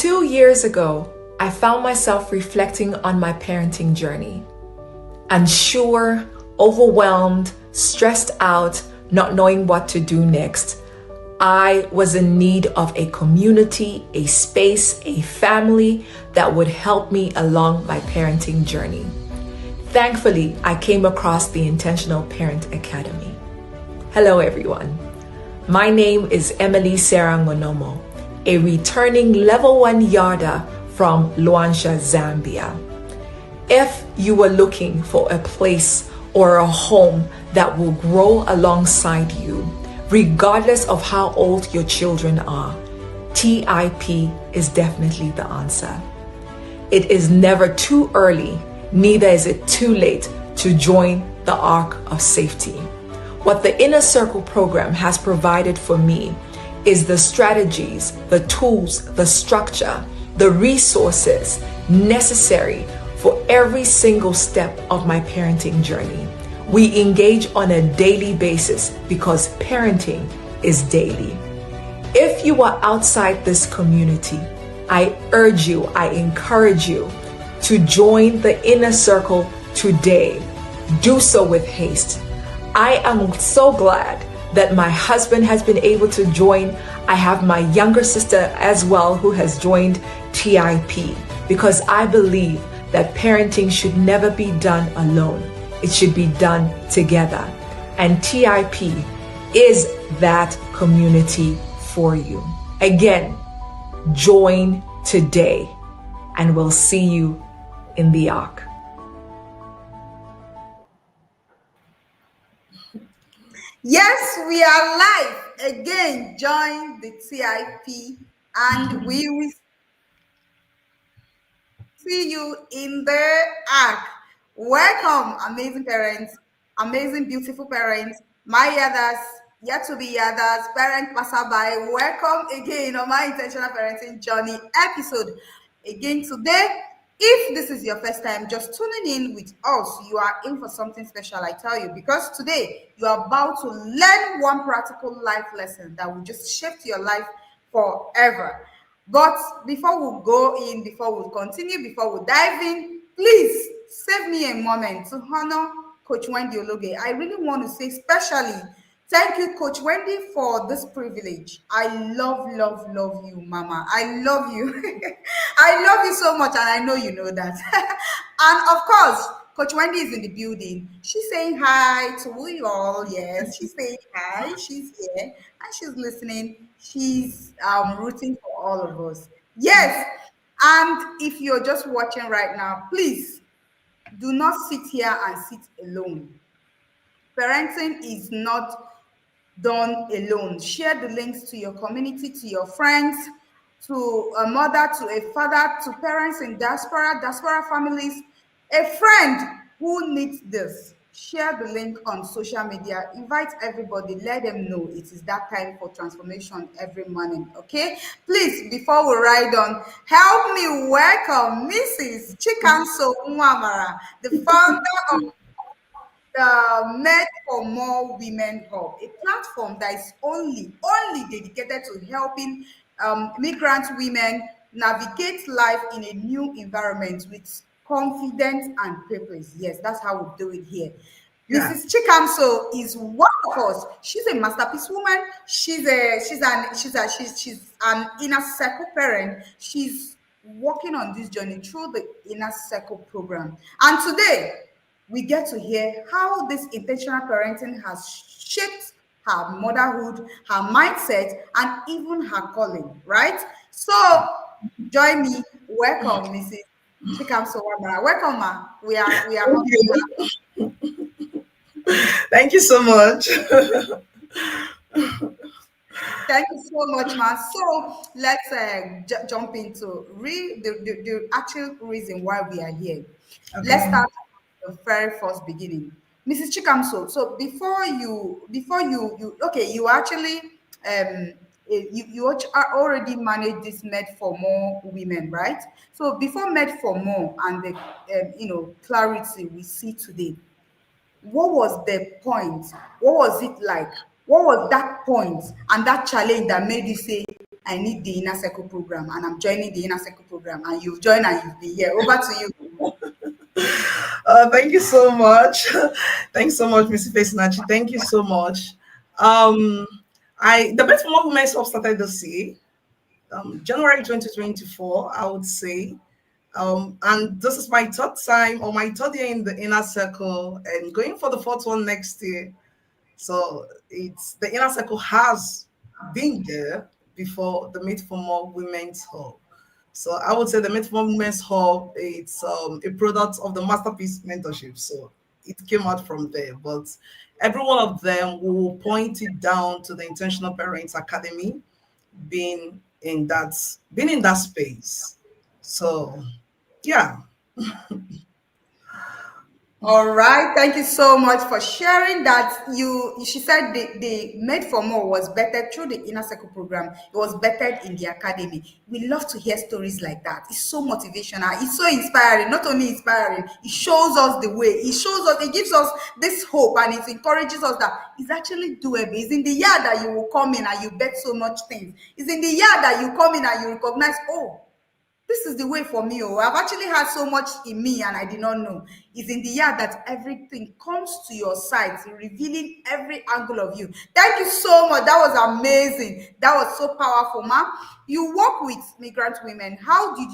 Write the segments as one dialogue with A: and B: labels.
A: 2 years ago, I found myself reflecting on my parenting journey. Unsure, overwhelmed, stressed out, not knowing what to do next. I was in need of a community, a space, a family that would help me along my parenting journey. Thankfully, I came across the Intentional Parent Academy. Hello, everyone. My name is Emily Sarah Ngonomo, a returning level 1 Yarda from Luanshya, Zambia. If you were looking for a place or a home that will grow alongside you, regardless of how old your children are, TIP is definitely the answer. It is never too early, neither is it too late to join the Ark of Safety. What the Inner Circle program has provided for me is the strategies, the tools, the structure, the resources necessary for every single step of my parenting journey. We engage on a daily basis because parenting is daily. If you are outside this community, I urge you, I encourage you to join the Inner Circle today. Do so with haste. I am so glad that my husband has been able to join. I have my younger sister as well who has joined TIP because I believe that parenting should never be done alone. It should be done together. And TIP is that community for you. Again, join today and we'll see you in the Ark.
B: Yes, we are live again. Join the TIP and we will see you in the Ark. Welcome, amazing parents, amazing, beautiful parents, my yadas, yet to be yadas, parent passerby. Welcome again on my intentional parenting journey episode. Again today, if this is your first time just tuning in with us, you are in for something special, I tell you, because today you are about to learn one practical life lesson that will just shift your life forever. But before we go in, before we continue, before we dive in, please save me a moment to honor Coach Wendy Ologe. I really want to say specially thank you, Coach Wendy, for this privilege. I love you, Mama. I love you. I love you so much, and I know you know that. And of course, Coach Wendy is in the building. She's saying hi to you all. Yes, she's saying hi. She's here and she's listening. She's rooting for all of us. Yes. And if you're just watching right now, please do not sit here and sit alone. Parenting is not done alone. Share the links to your community, to your friends, to a mother, to a father, to parents in diaspora families, a friend who needs this. Share the link on social media. Invite everybody. Let them know it is that time for transformation every morning. Okay? Please, before we ride on, help me welcome Mrs. Chikamso Nwamara, the founder of the Men for More Women Hub, a platform that is only dedicated to helping migrant women navigate life in a new environment with confidence and purpose. Yes, that's how we do it here.
C: Yeah.
B: Mrs. Chikamso is one of us. She's a masterpiece woman. She's an inner circle parent. She's working on this journey through the inner circle program. And today we get to hear how this intentional parenting has shaped her motherhood, her mindset, and even her calling, right? So join me. Welcome, Mrs. Chikamso Nwamara. Welcome, ma. We are
C: Thank you. Thank you so much.
B: Thank you so much, ma. So let's jump into the actual reason why we are here. Let's
C: Okay.
B: start at the very first beginning. Mrs. Chikamso, so okay, you actually already manage this Med for More women, right? So before Med for More and the clarity we see today, what was the point? What was it like? What was that point and that challenge that made you say, I need the inner circle program, and I'm joining the inner circle program, and you've joined and you've been here. Over to you.
C: Thank you so much. Thanks so much, Mr. Pesinachi. Thank you so much. Um, the Best for More Women's Hub started this year, January 2024, I would say. And this is my third time or my third year in the inner circle and going for the fourth one next year. So it's the inner circle has been there before the Meet for More Women's Hub. So I would say the Meet for More Women's Hub, it's a product of the Masterpiece Mentorship. So it came out from there. But every one of them will point it down to the Intentional Parents Academy being in that space. So yeah.
B: All right, thank you so much for sharing that. She said the Made for More was bettered through the Inner Circle program. It was bettered in the academy. We love to hear stories like that. It's so motivational. It's so inspiring. Not only inspiring, it shows us the way. It shows us. It gives us this hope, and it encourages us that it's actually doable. It's in the year that you will come in and you bet so much things. It's in the year that you come in and you recognize, oh, this is the way for me. Oh, I've actually had so much in me and I did not know. It's in the year that everything comes to your sight, revealing every angle of you. Thank you so much. That was amazing. That was so powerful, ma. You work with migrant women. How did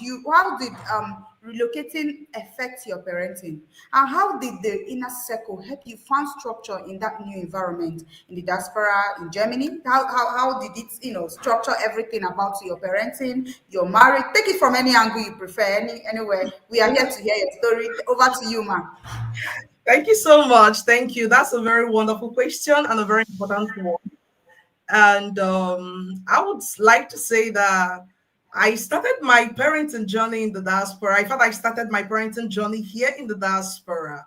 B: relocating affect your parenting? And how did the inner circle help you find structure in that new environment in the diaspora in Germany? How did it, structure everything about your parenting, your marriage? Take it from any angle you prefer, anywhere. We are here to hear your story. Over to you, ma.
C: Thank you so much. Thank you. That's a very wonderful question and a very important one. And I would like to say that I started my parenting journey in the diaspora. In fact, I started my parenting journey here in the diaspora.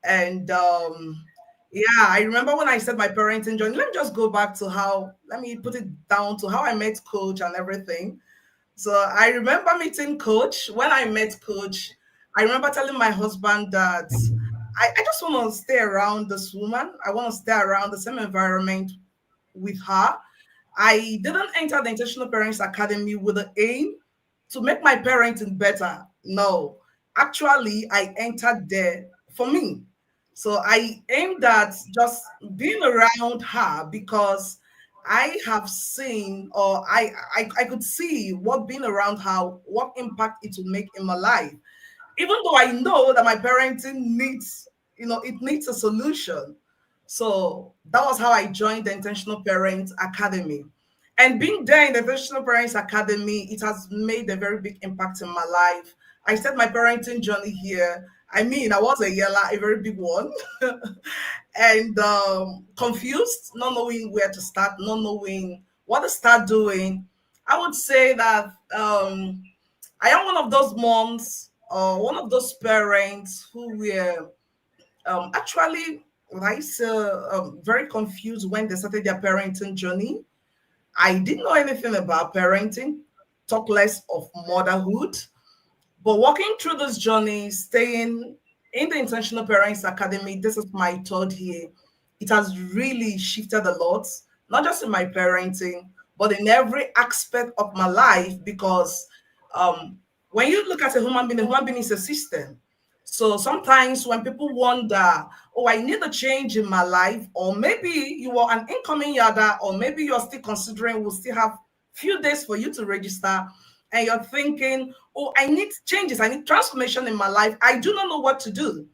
C: And yeah, I remember when I said my parenting journey. Let me just go back to let me put it down to how I met Coach and everything. So I remember meeting Coach. When I met Coach, I remember telling my husband that I just want to stay around this woman. I want to stay around the same environment with her. I didn't enter the Intentional Parents Academy with the aim to make my parenting better. No, actually, I entered there for me. So I aimed at just being around her because I have seen, or I could see what being around her, what impact it will make in my life. Even though I know that my parenting needs, it needs a solution. So that was how I joined the Intentional Parents Academy. And being there in the Intentional Parents Academy, it has made a very big impact in my life. I started my parenting journey here. I mean, I was a yella, a very big one, and confused, not knowing where to start, not knowing what to start doing. I would say that I am one of those moms or one of those parents who were actually like very confused when they started their parenting journey. I didn't know anything about parenting, talk less of motherhood. But walking through this journey, staying in the Intentional Parents Academy, this is my third year. It has really shifted a lot, not just in my parenting, but in every aspect of my life. Because um, when you look at a human being is a system. So sometimes when people wonder, oh, I need a change in my life, or maybe you are an incoming yada, or maybe you're still considering, we'll still have few days for you to register, and you're thinking, oh, I need changes, I need transformation in my life. I do not know what to do.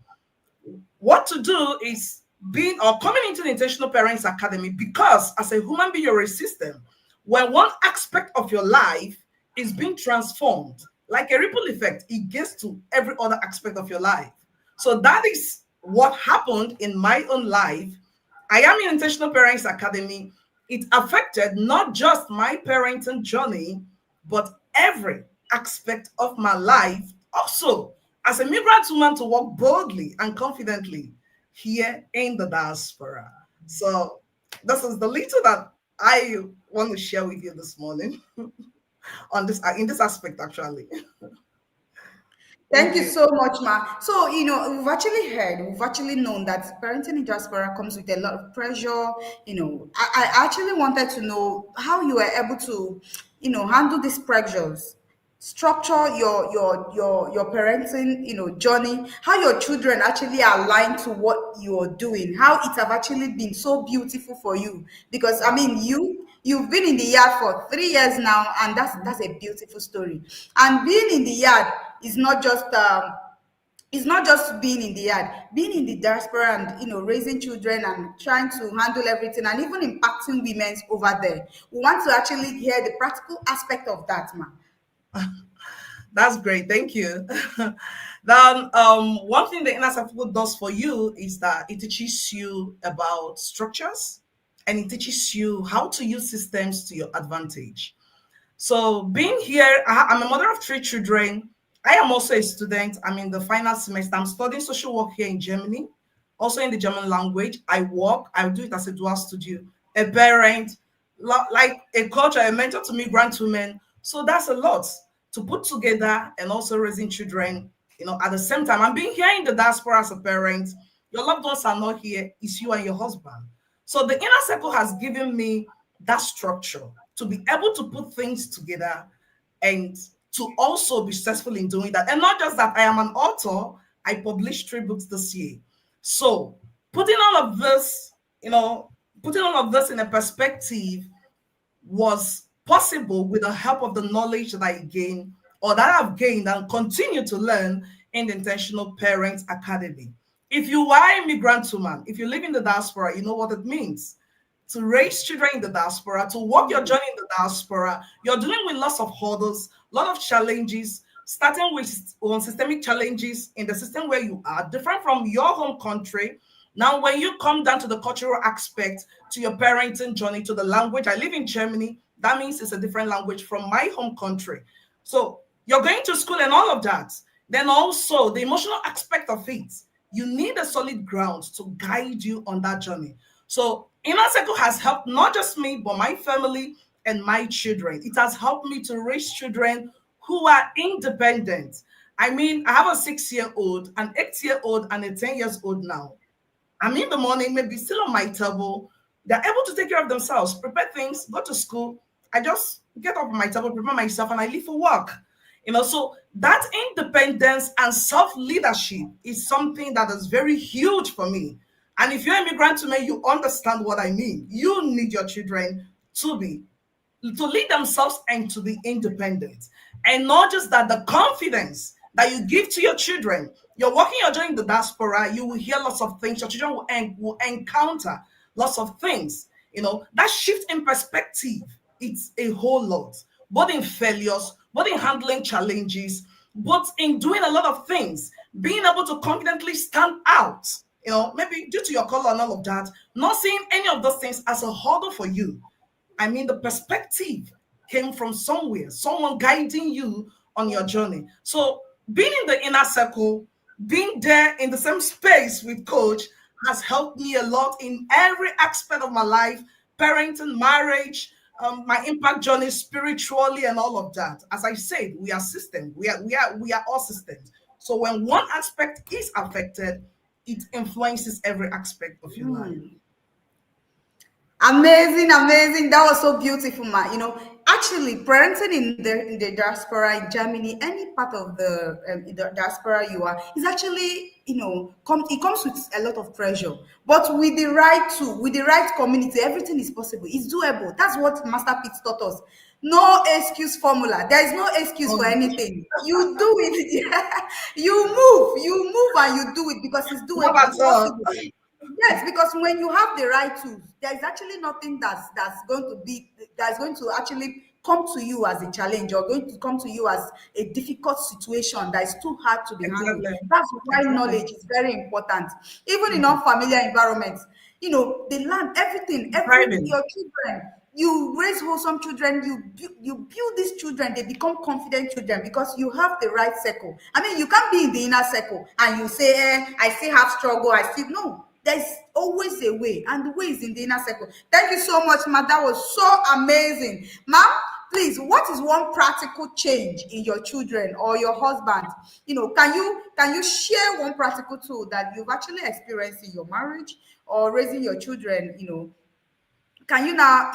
C: What to do is being or coming into the Intentional Parents Academy, because as a human being, you're a system. When one aspect of your life is being transformed, like a ripple effect, it gets to every other aspect of your life. So that is what happened in my own life. I am in Intentional Parents Academy. It affected not just my parenting journey, but every aspect of my life. Also, as a migrant woman, to walk boldly and confidently here in the diaspora. So this is the little that I want to share with you this morning on this in this aspect actually.
B: Thank
C: Thank
B: you
C: you.
B: so much, Ma. So, we've actually known that parenting in diaspora comes with a lot of pressure. I actually wanted to know how you were able to handle these pressures, structure your parenting, journey, how your children actually align to what you're doing, how it have actually been so beautiful for you. Because I mean, you've been in the yard for 3 years now, and that's a beautiful story. And being in the yard is not just being in the yard, being in the diaspora, and raising children and trying to handle everything, and even impacting women's over there. We want to actually hear the practical aspect of that, man.
C: That's great. Thank you. Then, one thing the inner circle does for you is that it teaches you about structures, and it teaches you how to use systems to your advantage. So, being here, I'm a mother of three children. I am also a student. I'm in the final semester. I'm studying social work here in Germany, also in the German language. I work, I do it as a dual studio, a parent, like a coach, a mentor to migrant women. So, that's a lot to put together, and also raising children, at the same time. I'm being here in the diaspora as a parent. Your loved ones are not here, it's you and your husband. So, the inner circle has given me that structure to be able to put things together, and to also be successful in doing that. And not just that, I am an author. I published 3 books this year. So putting all of this, putting all of this in a perspective was possible with the help of the knowledge that I gained, or that I've gained and continue to learn in the Intentional Parents Academy. If you are a migrant woman, if you live in the diaspora, you know what it means to raise children in the diaspora, to walk your journey in the diaspora. You're dealing with lots of hurdles, a lot of challenges, starting with systemic challenges in the system where you are, different from your home country. Now, when you come down to the cultural aspect, to your parenting journey, to the language, I live in Germany. That means it's a different language from my home country. So you're going to school and all of that. Then also the emotional aspect of it. You need a solid ground to guide you on that journey. So Inner Circle has helped not just me, but my family and my children. It has helped me to raise children who are independent. I mean, I have a 6-year-old, an 8-year-old, and a 10 years old now. I'm in the morning, maybe still on my table. They're able to take care of themselves, prepare things, go to school. I just get up on my table, prepare myself, and I leave for work. So that independence and self-leadership is something that is very huge for me. And if you're an immigrant to me, you understand what I mean. You need your children to be to lead themselves and to be independent. And not just that, the confidence that you give to your children. You're working your journey in the diaspora, you will hear lots of things. Your children will encounter lots of things. That shift in perspective, it's a whole lot, both in failures, both in handling challenges, both in doing a lot of things, being able to confidently stand out, maybe due to your color and all of that, not seeing any of those things as a hurdle for you. I mean, the perspective came from somewhere, someone guiding you on your journey. So, being in the inner circle, being there in the same space with Coach has helped me a lot in every aspect of my life, parenting, marriage, my impact journey spiritually, and all of that. As I said, we are systems. We are all systems. So when one aspect is affected, it influences every aspect of your life.
B: Amazing, amazing. That was so beautiful, ma. Actually, parenting in the diaspora in Germany, any part of the diaspora you are, is actually, it comes with a lot of pressure. But with the right tool, with the right community, everything is possible. It's doable. That's what Master Pete taught us. No excuse formula. There is no excuse for
C: Oh,
B: anything. You do it. Yeah. You move and you do it because it's
C: not
B: doable.
C: at
B: It's
C: all.
B: possible. Yes, because when you have the right tools, there is actually nothing that's going to actually come to you as a challenge, or going to come to you as a difficult situation that is too hard to be handled.
C: Exactly.
B: That's why
C: Exactly.
B: knowledge is very important. Even in
C: Mhm.
B: unfamiliar environments, they learn everything.
C: Thriving.
B: Your children, you raise wholesome children, you build these children, they become confident children because you have the right circle. I mean, you can't be in the inner circle and you say, I still have struggle, I still no. There's always a way, and the way is in the inner circle. Thank you so much, ma. That was so amazing. Ma'am, please, what is one practical change in your children or your husband? Can you share one practical tool that you've actually experienced in your marriage or raising your children, can you now,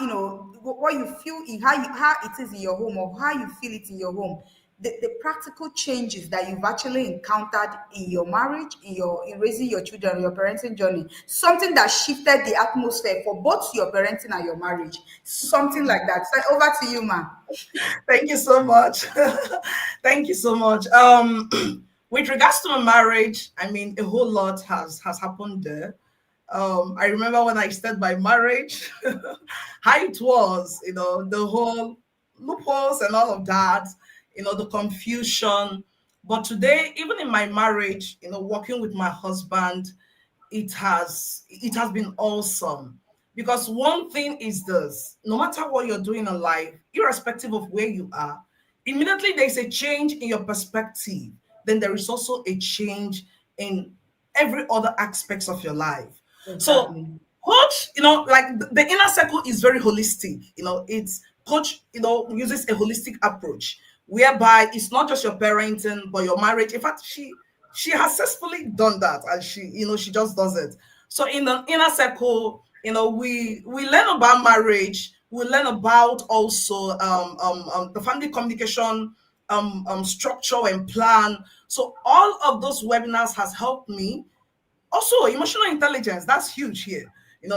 B: what you feel in how it is in your home, or how you feel it in your home, the practical changes that you've actually encountered in your marriage, in raising your children, your parenting journey, something that shifted the atmosphere for both your parenting and your marriage, something like that. So over to you, ma.
C: Thank you so much. Thank you so much. With regards to my marriage, I mean, a whole lot has happened there. I remember when I started my marriage, how it was, the whole loopholes and all of that, the confusion. But today, even in my marriage, working with my husband, it has been awesome, because one thing is this: no matter what you're doing in life, irrespective of where you are, immediately there's a change in your perspective, then there is also a change in every other aspects of your life. So
B: Exactly.
C: coach, like the inner circle is very holistic. It's coach, uses a holistic approach, whereby it's not just your parenting but your marriage. In fact, she has successfully done that, and she just does it. So in the inner circle, we learn about marriage, we learn about also the family communication structure and plan. So all of those webinars has helped me. Also emotional intelligence, that's huge here.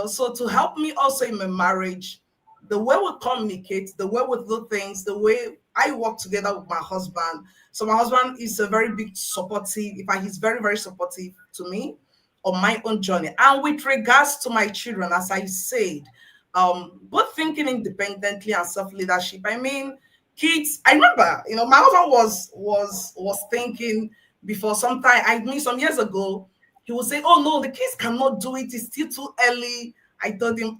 C: So to help me also in my marriage, the way we communicate, the way we do things, the way I work together with my husband. So my husband is a very big supportive, in fact he's very, very supportive to me on my own journey. And with regards to my children, as I said, both thinking independently and self-leadership. I mean, kids, I remember, my husband was thinking before. Sometime, I mean, some years ago, he would say, "Oh no, the kids cannot do it. It's still too early." I told him,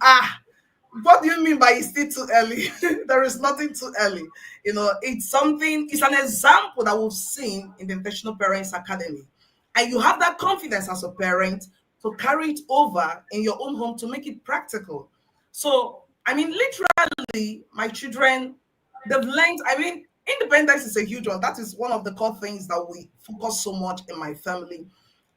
C: what do you mean by it's still too early? There is nothing too early. It's an example that we've seen in the Intentional Parents Academy. And you have that confidence as a parent to carry it over in your own home to make it practical. So, I mean, literally, my children, they've learned, I mean, independence is a huge one. That is one of the core things that we focus so much in my family.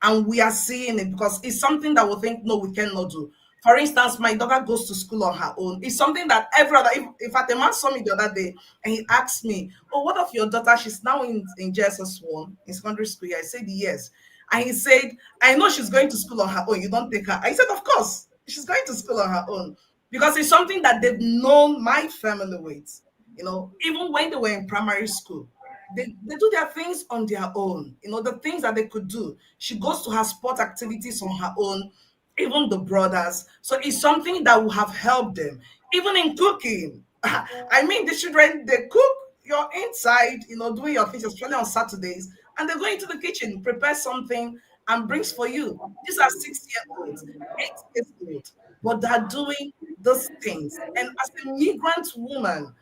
C: And we are seeing it because it's something that we think, no, we cannot do. For instance, my daughter goes to school on her own. It's something that every other, if, in fact, a man saw me the other day and he asked me, "Oh, what of your daughter? She's now in JSS1 in secondary school." I said, "Yes." And he said, "I know she's going to school on her own. You don't take her." I said, "Of course, she's going to school on her own." Because it's something that they've known my family with. Even when they were in primary school, they do their things on their own. The things that they could do. She goes to her sport activities on her own, even the brothers. So it's something that will have helped them, even in cooking. I mean, the children, they cook, you're inside, doing your things, especially on Saturdays, and they go into the kitchen, prepare something, and brings for you. These are 6 year olds, 8 years old, but they're doing those things. And as a migrant woman,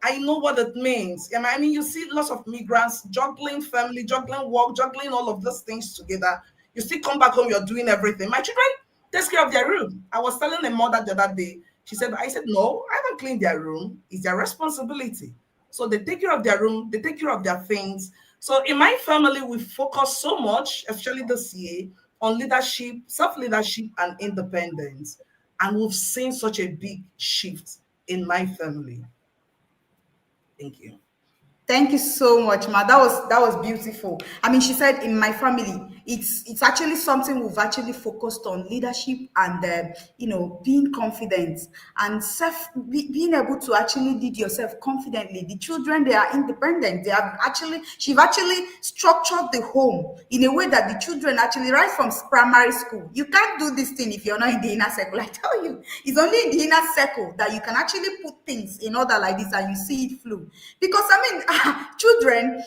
C: I know what it means. And I mean, you see lots of migrants juggling family, juggling work, juggling all of those things together. You still come back home, you're doing everything. My children takes care of their room. I was telling a mother the other day, I said, "No, I don't clean their room. It's their responsibility." So they take care of their room, they take care of their things. So in my family, we focus so much, especially this year, on leadership, self-leadership, and independence. And we've seen such a big shift in my family. Thank you.
B: Thank you so much, ma. That was beautiful. I mean, she said in my family, it's actually something we've actually focused on: leadership and being confident and being able to actually lead yourself confidently. The children, they are independent. She've actually structured the home in a way that the children actually, right from primary school, you can't do this thing if you're not in the inner circle. I tell you, it's only in the inner circle that you can actually put things in order like this and you see it flow. Because I mean, children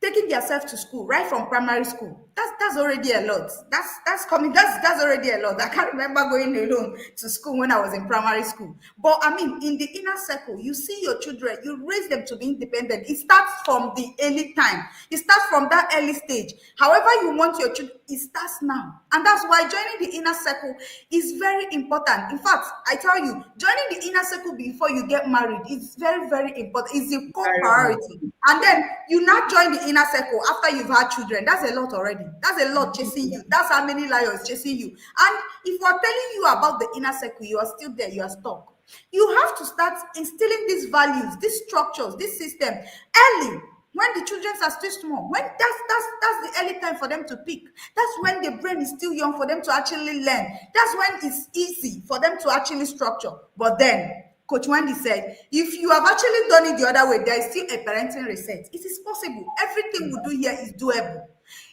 B: taking themselves to school right from primary school, that's already a lot. That's already a lot. I can't remember going alone to school when I was in primary school. But I mean, in the inner circle, you see your children, you raise them to be independent. It starts from the early time. It starts from that early stage. However you want your children, it starts now. And that's why joining the inner circle is very important. In fact, I tell you, joining the inner circle before you get married is very, very important. It's a core
C: Very much.
B: priority. And then you now join the inner circle after you've had children. That's a lot already. body. That's a lot chasing you. That's how many lions chasing you. And if we're telling you about the inner circle, you are still there, you are stuck. You have to start instilling these values, these structures, this system early, when the children are still small. When that's the early time for them to pick. That's when the brain is still young for them to actually learn. That's when it's easy for them to actually structure. But then Coach Wendy said, if you have actually done it the other way, there is still a parenting reset. It is possible. Everything we do here is doable.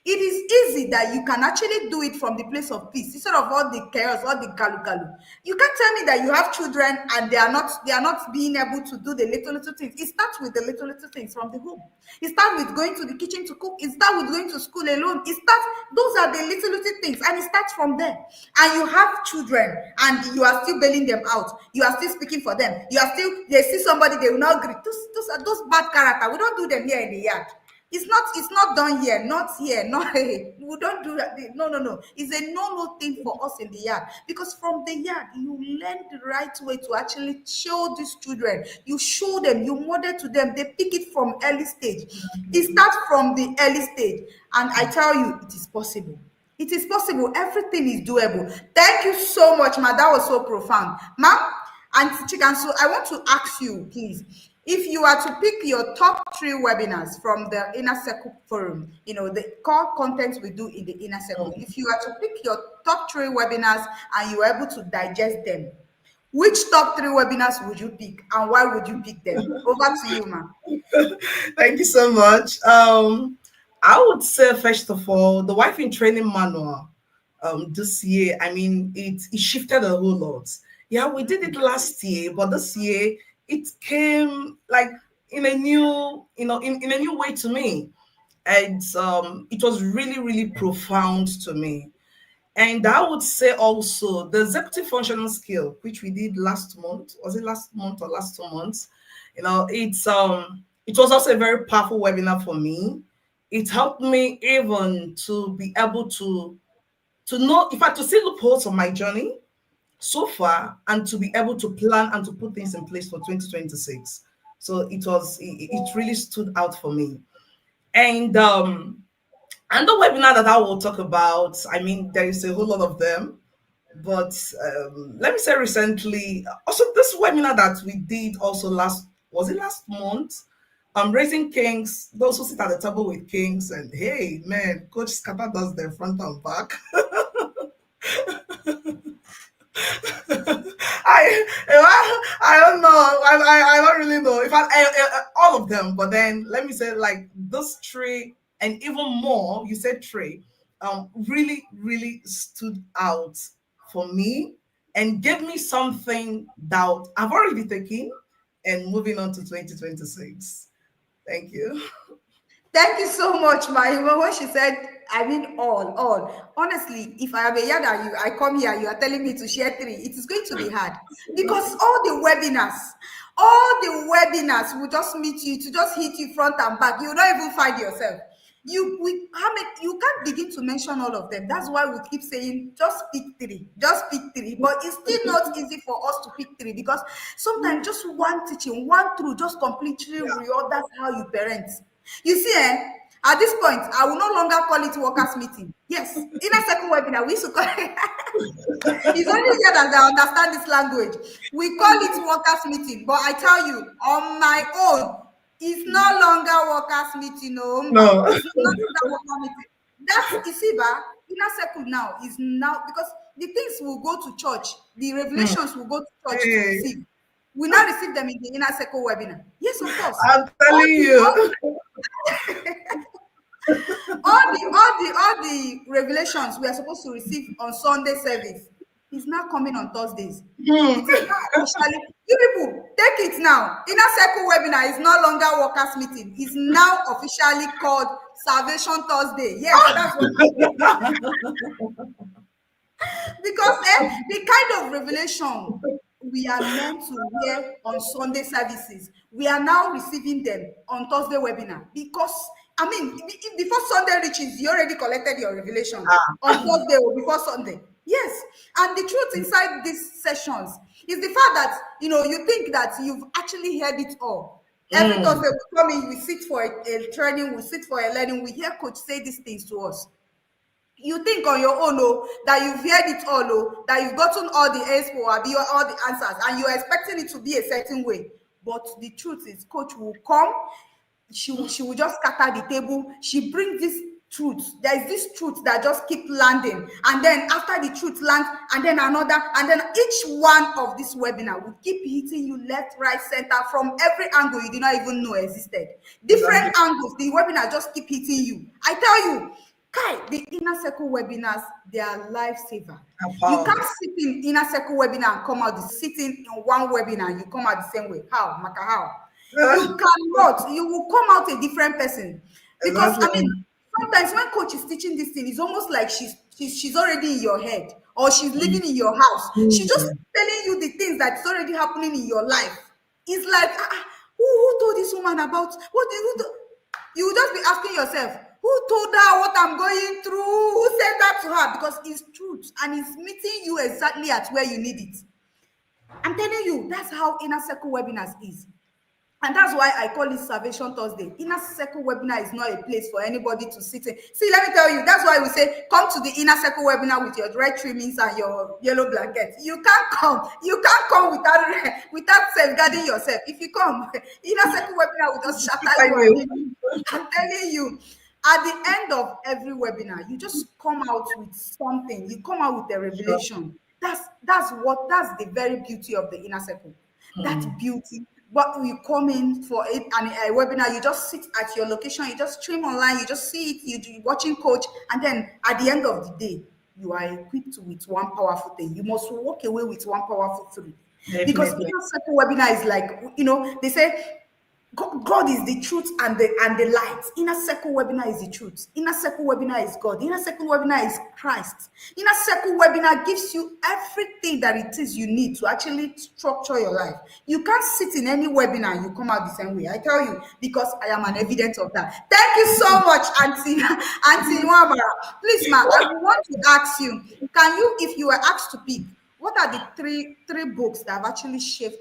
B: It is easy that you can actually do it from the place of peace instead of all the chaos, all the galu galu. You can't tell me that you have children and they are not being able to do the little things. It starts with the little things from the home. It starts with going to the kitchen to cook. It starts with going to school alone. Those are the little things, and it starts from there. And you have children and you are still bailing them out. You are still speaking for them. They see somebody, they will not agree. Those bad character. We don't do them here in the yard. It's not done here, not here, not we don't do that. No. It's a no thing for us in the yard, because from the yard you learn the right way to actually show these children. You show them, you model to them, they pick it from early stage. It starts from the early stage, and I tell you, it is possible. It is possible. Everything is doable. Thank you so much, ma. That was so profound, ma'am. And Chikanso, I want to ask you, please, if you are to pick your top 3 webinars from the Inner Circle Forum, the core content we do in the Inner Circle, if you are to pick your top 3 webinars and you are able to digest them, which top 3 webinars would you pick and why would you pick them? Over to you, ma'am.
C: Thank you so much. I would say, first of all, the Wife in Training manual this year, I mean, it shifted a whole lot. Yeah, we did it last year, but this year it came like in a new, in a new way to me. And it was really, really profound to me. And I would say also the executive functional skill, which we did last month, was it last month or last 2 months? It was also a very powerful webinar for me. It helped me even to be able to know, if I to see loopholes on my journey so far, and to be able to plan and to put things in place for 2026. So it really stood out for me. And the webinar that I will talk about, I mean, there is a whole lot of them, but let me say recently, also this webinar that we did also was it last month? Raising kings, those who sit at the table with kings, and hey, man, Coach Scapa does their front and back. I don't know. I don't really know. If all of them, but then let me say, like, those 3 and even more. You said 3, really, really stood out for me and gave me something that I've already taken and moving on to 2026. Thank you.
B: Thank you so much, Mahima. When she said, I mean, all. Honestly, if I am a yard and I come here, you are telling me to share 3, it is going to be hard, because all the webinars will just meet you, to just hit you front and back. You will not even find yourself. You can't begin to mention all of them. That's why we keep saying just pick 3, just pick 3. But it's still not easy for us to pick 3, because sometimes just one teaching, one through, just completely reorders how you parent. You see, at this point, I will no longer call it workers' meeting. Yes, Inner Circle webinar, we used to call it. It's only here that I understand this language. We call it workers' meeting, but I tell you, on my own, it's no longer workers' meeting. No,
C: No.
B: it's not that workers' meeting. That's Isiba. Inner Circle now is now, because the things will go to church, the revelations will go to church to
C: Hey,
B: receive. We now receive them in the Inner Circle webinar. Yes, of course.
C: I'm
B: All
C: telling you.
B: all the revelations we are supposed to receive on Sunday service is now coming on Thursdays. It is now officially, you people take it now. Inner Circle webinar is no longer workers' meeting. It's now officially called Salvation Thursday. Yes, that's what because the kind of revelation we are meant to hear on Sunday services, we are now receiving them on Thursday webinar. Because I mean, before Sunday reaches, you already collected your revelation on Thursday or before Sunday. Yes, and the truth inside these sessions is the fact that you think that you've actually heard it all. Every Thursday we come in, we sit for a training, we sit for a learning, we hear coach say these things to us. You think on your own, oh, that you've heard it all, oh, that you've gotten all the expo or all the answers, and you're expecting it to be a certain way. But the truth is, coach will come, she will just scatter the table. She brings this truth. There is this truth that just keep landing, and then after the truth lands, and then another, and then each one of this webinar will keep hitting you left, right, center, from every angle you did not even know existed.
C: Exactly.
B: Different angles, the webinar just keep hitting you. I tell you, Kai, the inner circle webinars, they are lifesaver.
C: How
B: You can't
C: powerful.
B: sit in inner circle webinar and come out the sitting in one webinar and you come out the same way. How? Maka, how? You cannot. You will come out a different person. Because I
C: Exactly.
B: mean, sometimes when coach is teaching this thing, it's almost like she's already in your head, or she's living in your house. She's just
C: Mm.
B: telling you the things that's already happening in your life. It's like, who told this woman about what did who to, you will just be asking yourself, who told her what I'm going through? Who said that to her? Because it's truth and it's meeting you exactly at where you need it. I'm telling you, that's how inner circle webinars is. And that's why I call it Salvation Thursday. Inner Circle webinar is not a place for anybody to sit in. See, let me tell you, that's why we say come to the Inner Circle webinar with your red trimmings and your yellow blanket. You can't come. You can't come without safeguarding yourself. If you come, Inner Circle webinar will just shatter
C: I
B: you and
C: will.
B: leave you. I'm telling you. At the end of every webinar, you just come out with something. You come out with a
C: Sure.
B: revelation. That's the very beauty of the Inner Circle. That beauty. But you come in for it and a webinar, you just sit at your location, you just stream online, you just see it, you watching coach, and then at the end of the day, you are equipped with one powerful thing. You must walk away with one powerful thing. Because
C: Definitely.
B: inner circle webinar is like, they say God is the truth and the light. Inner circle webinar is the truth. Inner circle webinar is God. Inner circle webinar is Christ. Inner circle webinar gives you everything that it is you need to actually structure your life. You can't sit in any webinar and you come out the same way. I tell you, because I am an evidence of that. Thank you so much, Auntie Auntie Nwamara. Please, ma, I want to ask you, can you, if you were asked to pick, what are the three books that have actually shifted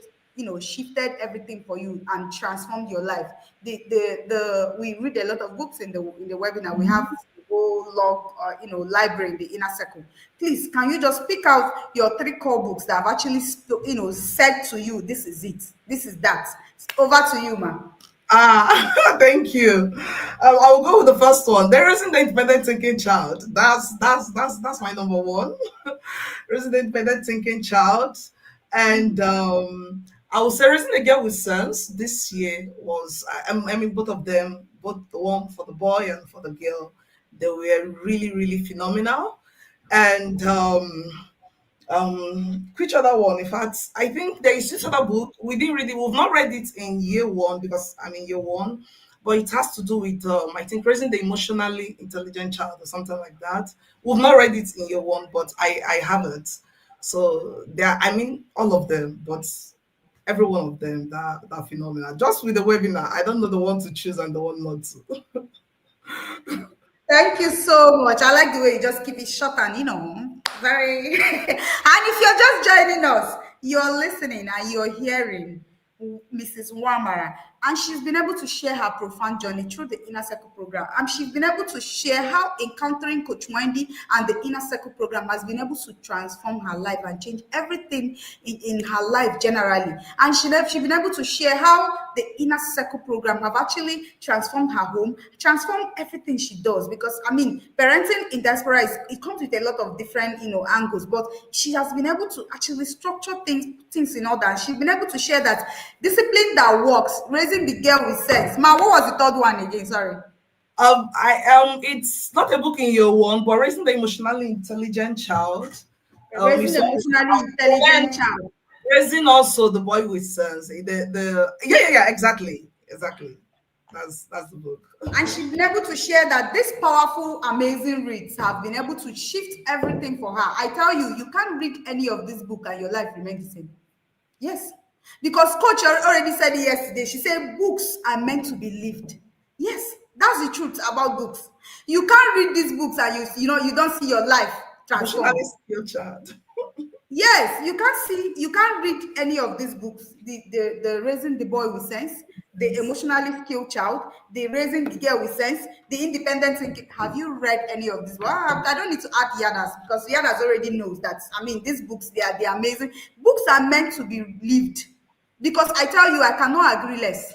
B: everything for you and transformed your life? The we read a lot of books in the webinar. We have the whole log library in the inner circle. Please, can you just pick out your three core books that have actually said to you, this is it, this is that. Over to you, ma.
C: Thank you. I'll go with the first one. There isn't the independent thinking child. That's my number one. Raising the independent thinking child, and I would say raising a girl with sense this year was. I mean, both of them, both the one for the boy and for the girl, they were really really phenomenal, and which other one? In fact, I think there is this other book. We've not read it in year one because I'm in year one, but it has to do with I think raising the emotionally intelligent child or something like that. We've not read it in year one, but I have it. So there, I mean, all of them, but every one of them that phenomenal. Just with the webinar, I don't know the one to choose and the one not to.
B: Thank you so much. I like the way you just keep it short and very. And if you're just joining us, you're listening and you're hearing Mrs. Nwamara, and she's been able to share her profound journey through the Inner Circle program. And she's been able to share how encountering Coach Wendy and the Inner Circle program has been able to transform her life and change everything in her life generally. And she's been able to share how the Inner Circle program have actually transformed her home, transformed everything she does. Because I mean, parenting in diaspora it comes with a lot of different angles, but she has been able to actually structure things in order. And she's been able to share that discipline that works, raising the girl with sense. Ma, what was the third one again? Sorry.
C: It's not a book in year one, but raising the emotionally intelligent child.
B: Raising
C: It's also
B: emotionally
C: and
B: intelligent child.
C: raising also the boy with sense. Yeah, exactly. That's the book.
B: And she's been able to share that these powerful, amazing reads have been able to shift everything for her. I tell you, you can't read any of this book and your life remains the same. Yes. Because coach already said it yesterday. She said books are meant to be lived. Yes, that's the truth about books. You can't read these books and you don't see your life transform.
C: Emotionally skilled child.
B: Yes, you can't read any of these books, the raising the boy with sense, the emotionally skilled child, the raising the girl with sense, the independent thinking. Have you read any of this? Well, I don't need to add Yadas because Yadas already knows that. I mean, these books, they're amazing. Books are meant to be lived. Because I tell you, I cannot agree less.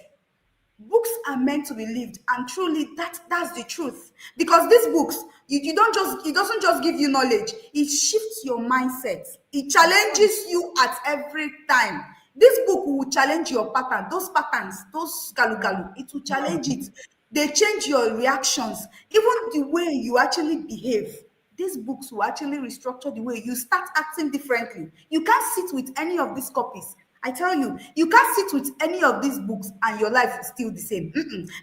B: Books are meant to be lived, and truly that's the truth. Because these books, you don't just, it doesn't just give you knowledge, it shifts your mindset, it challenges you at every time. This book will challenge your pattern, those patterns, those galu galu, it will challenge it. They change your reactions, even the way you actually behave. These books will actually restructure the way you start acting differently. You can't sit with any of these copies. I tell you, you can't sit with any of these books and your life is still the same.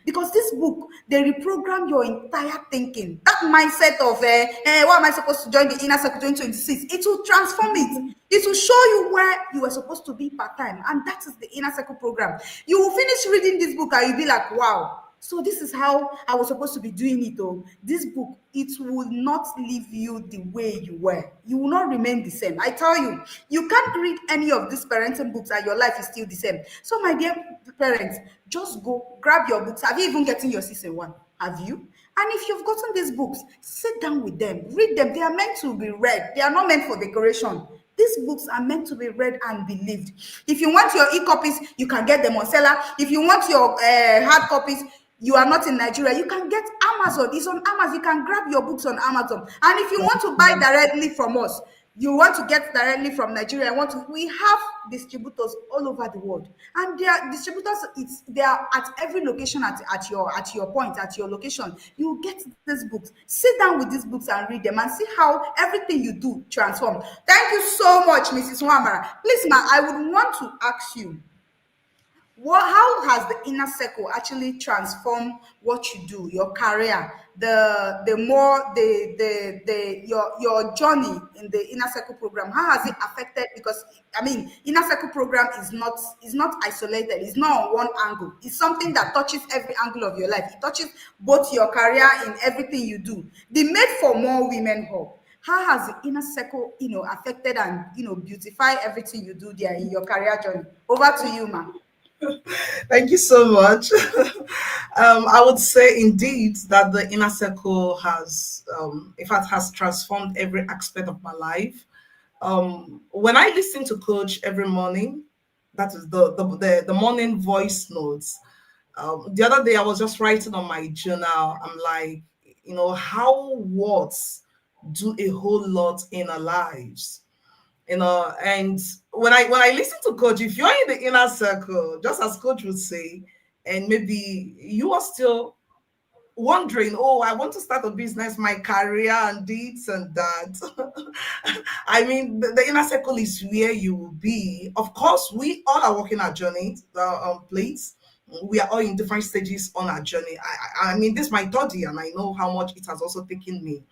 B: Because this book, they reprogram your entire thinking. That mindset of, why am I supposed to join the inner circle 2026? It will transform it. It will show you where you were supposed to be part time. And that is the inner circle program. You will finish reading this book and you'll be like, wow. So this is how I was supposed to be doing it. Oh, this book, it will not leave you the way you were. You will not remain the same. I tell you, you can't read any of these parenting books and your life is still the same. So my dear parents, just go grab your books. Have you even gotten your season one? Have you? And if you've gotten these books, sit down with them, read them. They are meant to be read. They are not meant for decoration. These books are meant to be read and believed. If you want your e-copies, you can get them on seller. If you want your hard copies, you are not in Nigeria, you can get Amazon. It's on Amazon. You can grab your books on Amazon. And if you want to buy directly from us, you want to get directly from Nigeria, we have distributors all over the world. And they are distributors, they are at every location at your point, at your location. You get these books. Sit down with these books and read them and see how everything you do transform. Thank you so much, Mrs. Nwamara. Please, ma, I would want to ask you, how has the inner circle actually transformed what you do, your career, the more the your journey in the inner circle program? How has it affected? Because I mean, inner circle program is not isolated, it's not on one angle, it's something that touches every angle of your life. It touches both your career in everything you do. The Made for More Women Hub, how has the inner circle, affected and beautify everything you do there in your career journey? Over to you, ma'am.
C: Thank you so much. I would say indeed that the inner circle has, in fact, has transformed every aspect of my life. When I listen to Coach every morning, that is the morning voice notes. The other day I was just writing on my journal. I'm like, how words do a whole lot in our lives. And when I listen to Coach, if you're in the inner circle, just as Coach would say, and maybe you are still wondering, oh, I want to start a business, my career and this and that. I mean, the inner circle is where you will be. Of course, we all are working our journey, please. We are all in different stages on our journey. I mean, this is my third year, and I know how much it has also taken me.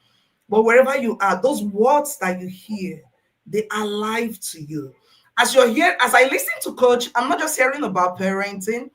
C: But wherever you are, those words that you hear, they are live to you. As you're here, as I listen to Coach, I'm not just hearing about parenting.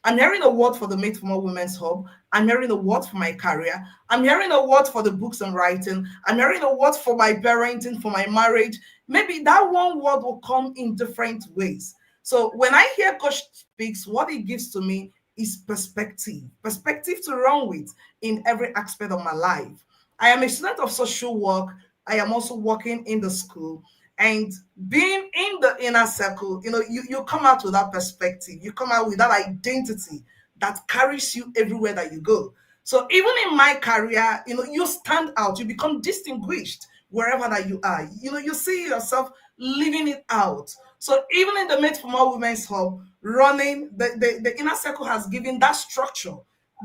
C: I'm hearing a word for the Made for More Women's Hub. I'm hearing a word for my career. I'm hearing a word for the books I'm writing. I'm hearing a word for my parenting, for my marriage. Maybe that one word will come in different ways. So when I hear Coach speaks, what it gives to me is perspective to run with in every aspect of my life. I am a student of social work. I am also working in the school. And being in the inner circle, you come out with that perspective. You come out with that identity that carries you everywhere that you go. So even in my career, you stand out. You become distinguished wherever that you are. You see yourself living it out. So even in the Made for More Women's Hub, running, the inner circle has given that structure,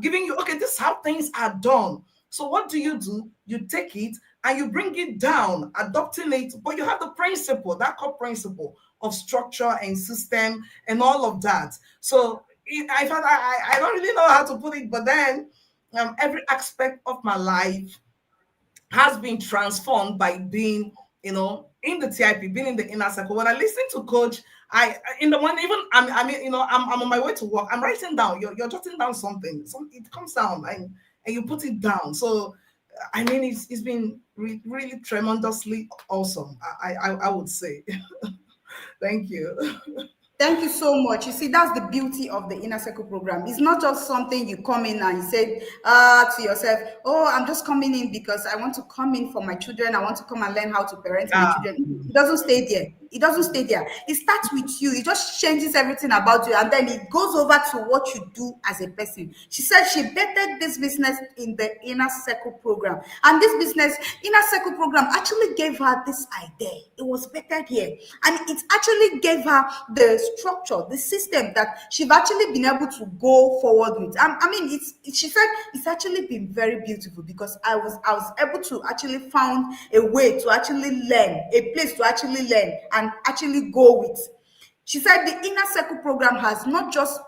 C: giving you, okay, this is how things are done. So what do? You take it and you bring it down, adopting it, but you have the principle, that core principle of structure and system and all of that. So I thought I don't really know how to put it, but then every aspect of my life has been transformed by being, in the TIP, being in the inner circle. When I listen to Coach, I in the morning, even I'm on my way to work. I'm writing down. You're jotting down something. It comes down and you put it down. So I mean, it's been really tremendously awesome. I would say. Thank you.
B: Thank you so much. You see, that's the beauty of the Inner Circle program. It's not just something you come in and you say to yourself, oh, I'm just coming in because I want to come in for my children. I want to come and learn how to parent my
C: Ah,
B: children. It doesn't stay there. It doesn't stay there. It starts with you. It just changes everything about you. And then it goes over to what you do as a person. She said she bettered this business in the Inner Circle program. And this business, Inner Circle program, actually gave her this idea. It was bettered here. And it actually gave her the structure, the system that she's actually been able to go forward with. I mean, she said it's actually been very beautiful because I was able to actually found a way to actually learn, a place to actually learn and actually go with. She said the Inner Circle program has not just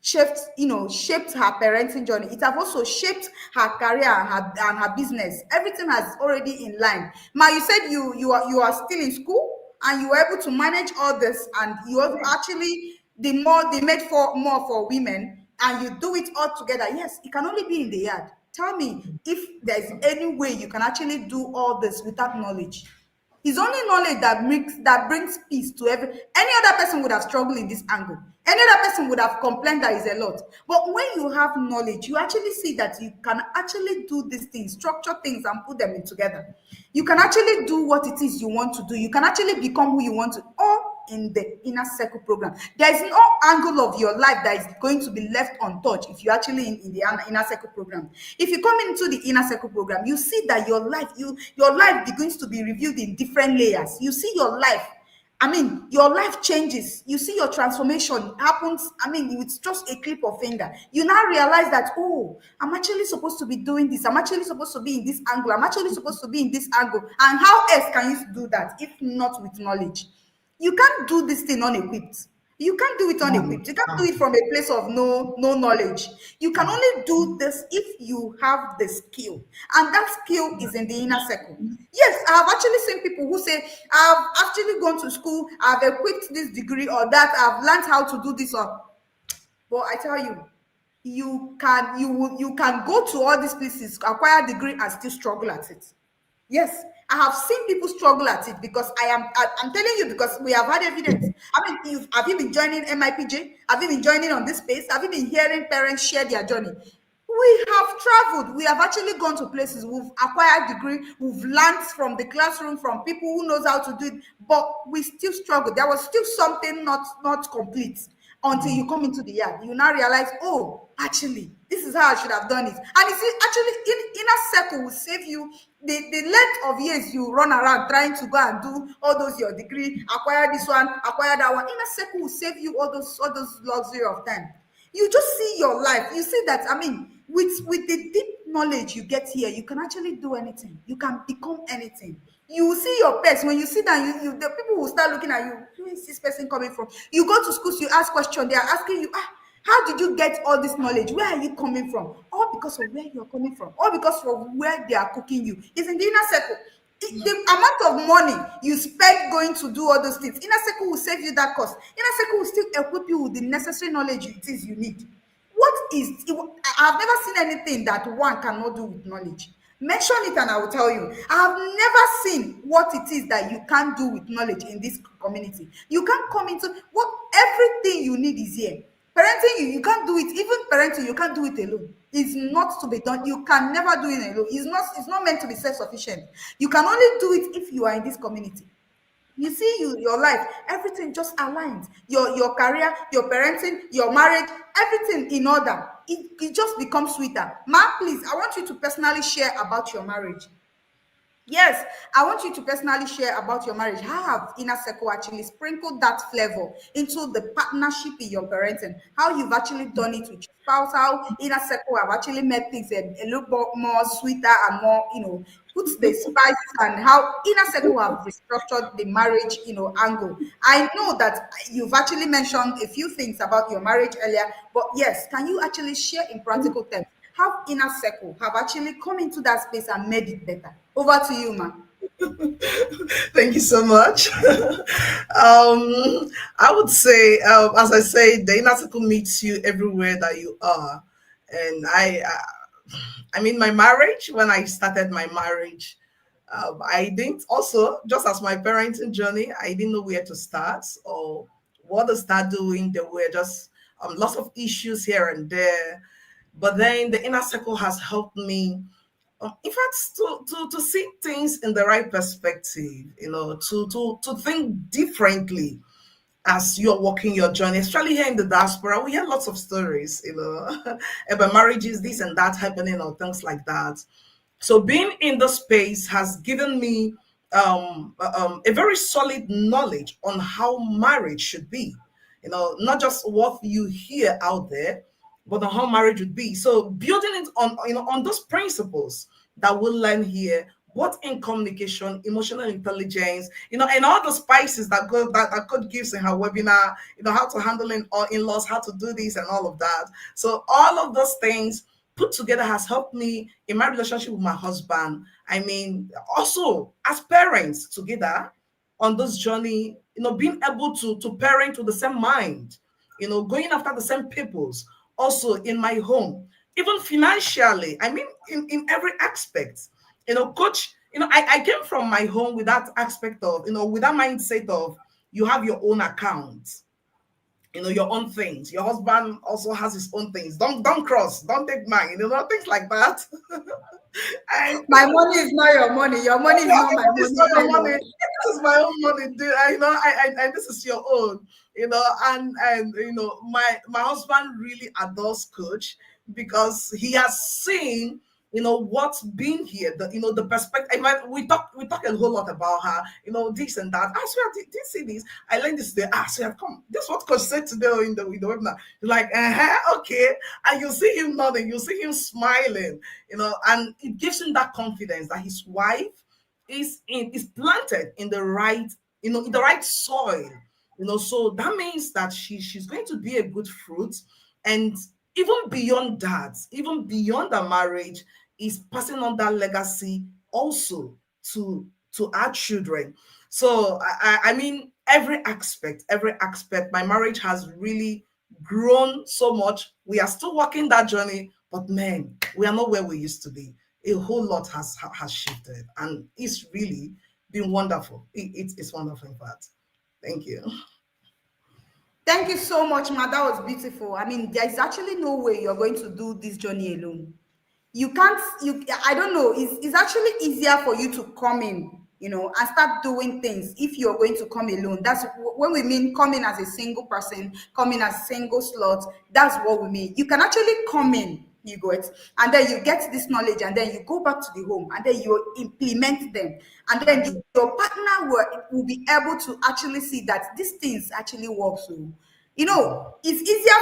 B: shaped her parenting journey. It have also shaped her career and her business. Everything has already in line. Ma, you said you are still in school and you were able to manage all this, and you have actually the more they made for more for women, and you do it all together. Yes, it can only be in the yard. Tell me if there's any way you can actually do all this without knowledge. It's only knowledge that brings peace to every. Any other person would have struggled in this angle. Any other person would have complained that is a lot. But when you have knowledge, you actually see that you can actually do these things, structure things, and put them in together. You can actually do what it is you want to do. You can actually become who you want to. All in the Inner Circle program. There is no angle of your life that is going to be left untouched if you're actually in the Inner Circle program. If you come into the Inner Circle program, you see that your life begins to be reviewed in different layers. You see your life. I mean, your life changes. You see your transformation happens. I mean, it's just a clip of finger. You now realize that, oh, I'm actually supposed to be doing this. I'm actually supposed to be in this angle. I'm actually supposed to be in this angle. And how else can you do that if not with knowledge? You can't do this thing unequipped. You can't do it unequipped. You can't do it from a place of no knowledge. You can only do this if you have the skill, and that skill is in the Inner Circle. Yes, I have actually seen people who say, I've actually gone to school, I've equipped this degree or that, I've learned how to do this or. But I tell you, you can go to all these places, acquire a degree, and still struggle at it. Yes, I have seen people struggle at it because I'm telling you, because we have had evidence. I mean, have you been joining MIPJ? Have you been joining on this space? Have you been hearing parents share their journey? We have traveled. We have actually gone to places. We've acquired degree. We've learned from the classroom, from people who knows how to do it. But we still struggle. There was still something not complete until you come into the yard. You now realize, oh, actually, this is how I should have done it. And you see, actually, Inner Circle will save you the length of years you run around trying to go and do all those your degree, acquire this one, acquire that one. Inner Circle will save you all those luxury of time. You just see your life. You see that, I mean, with the deep knowledge you get here, you can actually do anything. You can become anything. You will see your pets when you sit down. The people will start looking at you. Who is this person coming from? You go to schools, you ask questions. They are asking you, how did you get all this knowledge? Where are you coming from? All because of where you're coming from. All because of where they are cooking you. It's in the Inner Circle. The amount of money you spend going to do all those things, Inner Circle will save you that cost. Inner Circle will still equip you with the necessary knowledge it is you need. What is I've never seen anything that one cannot do with knowledge. Mention it and I will tell you. I have never seen what it is that you can't do with knowledge in this community. You can't come into what everything you need is here. Parenting, you can't do it. Even parenting, you can't do it alone. It's not to be done. You can never do it alone. It's not meant to be self-sufficient. You can only do it if you are in this community. You see, your life, everything just aligns. Your career, your parenting, your marriage, everything in order. It just becomes sweeter. Ma, please, I want you to personally share about your marriage. Yes, I want you to personally share about your marriage. How have Inner Circle actually sprinkled that flavor into the partnership in your parenting? How you've actually done it with your spouse? How Inner Circle have actually made things a little bit more sweeter and more, put the spices, and how Inner Circle have restructured the marriage, angle. I know that you've actually mentioned a few things about your marriage earlier, but yes, can you actually share in practical terms how Inner Circle have actually come into that space and made it better? Over to you, ma.
C: thank you so much. I would say, as I say, the inner circle meets you everywhere that you are. And I mean, my marriage, when I started my marriage, I didn't also, just as my parenting journey, I didn't know where to start or what they start doing, there were just lots of issues here and there. But then the inner circle has helped me, in fact, to see things in the right perspective, to think differently as you're walking your journey, especially here in the diaspora. We hear lots of stories, about marriages, this and that happening, or things like that. So being in the space has given me a very solid knowledge on how marriage should be. Not just what you hear out there, but on how marriage would be. So building it on on those principles that we'll learn here, both in communication, emotional intelligence, and all the spices that God gives in her webinar, how to handle in-laws, how to do this and all of that. So all of those things put together has helped me in my relationship with my husband. I mean, also as parents together on this journey, being able to parent with the same mind, going after the same peoples, also in my home, even financially. I mean, in every aspect, coach, I came from my home with that aspect of, with that mindset of you have your own account, your own things. Your husband also has his own things. Don't cross, don't take mine, things like that. And
B: My money is not your money. Your money is not my
C: it's
B: money.
C: not your
B: Hello.
C: money. This is my own money, dude. And this is your own. And my husband really adores Coach because he has seen what's been here, the perspective. We talk a whole lot about her, this and that. I swear, did you see this? I learned this today. Swear, come, this is what Coach said today in the webinar. You're like, okay, and you see him nodding, you see him smiling, and it gives him that confidence that his wife is planted in the right, in the right soil. So that means that she's going to be a good fruit. And even beyond that, even beyond the marriage, is passing on that legacy also to our children. So I mean, every aspect, my marriage has really grown so much. We are still walking that journey, but man, we are not where we used to be. A whole lot has shifted, and it's really been wonderful. It's wonderful, in fact. Thank you.
B: Thank you so much, ma. That was beautiful. I mean, there's actually no way you're going to do this journey alone. You can't, I don't know, it's actually easier for you to come in, and start doing things if you're going to come alone. That's when we mean come in as a single person, come in as a single slot. That's what we mean. You can actually come in, you go it, and then you get this knowledge, and then you go back to the home, and then you implement them, and then your partner will be able to actually see that these things actually work. So it's easier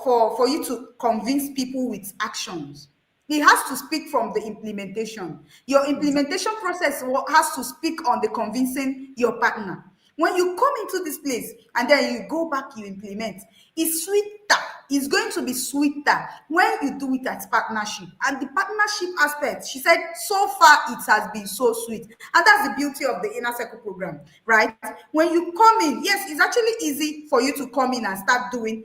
B: for you to convince people with actions. He has to speak from the implementation. Your implementation process has to speak on the convincing your partner. When you come into this place and then you go back, you implement, it's sweeter. It's going to be sweeter when you do it as partnership. And the partnership aspect, she said, so far it has been so sweet. And that's the beauty of the Inner Circle program, right? When you come in, yes, it's actually easy for you to come in and start doing,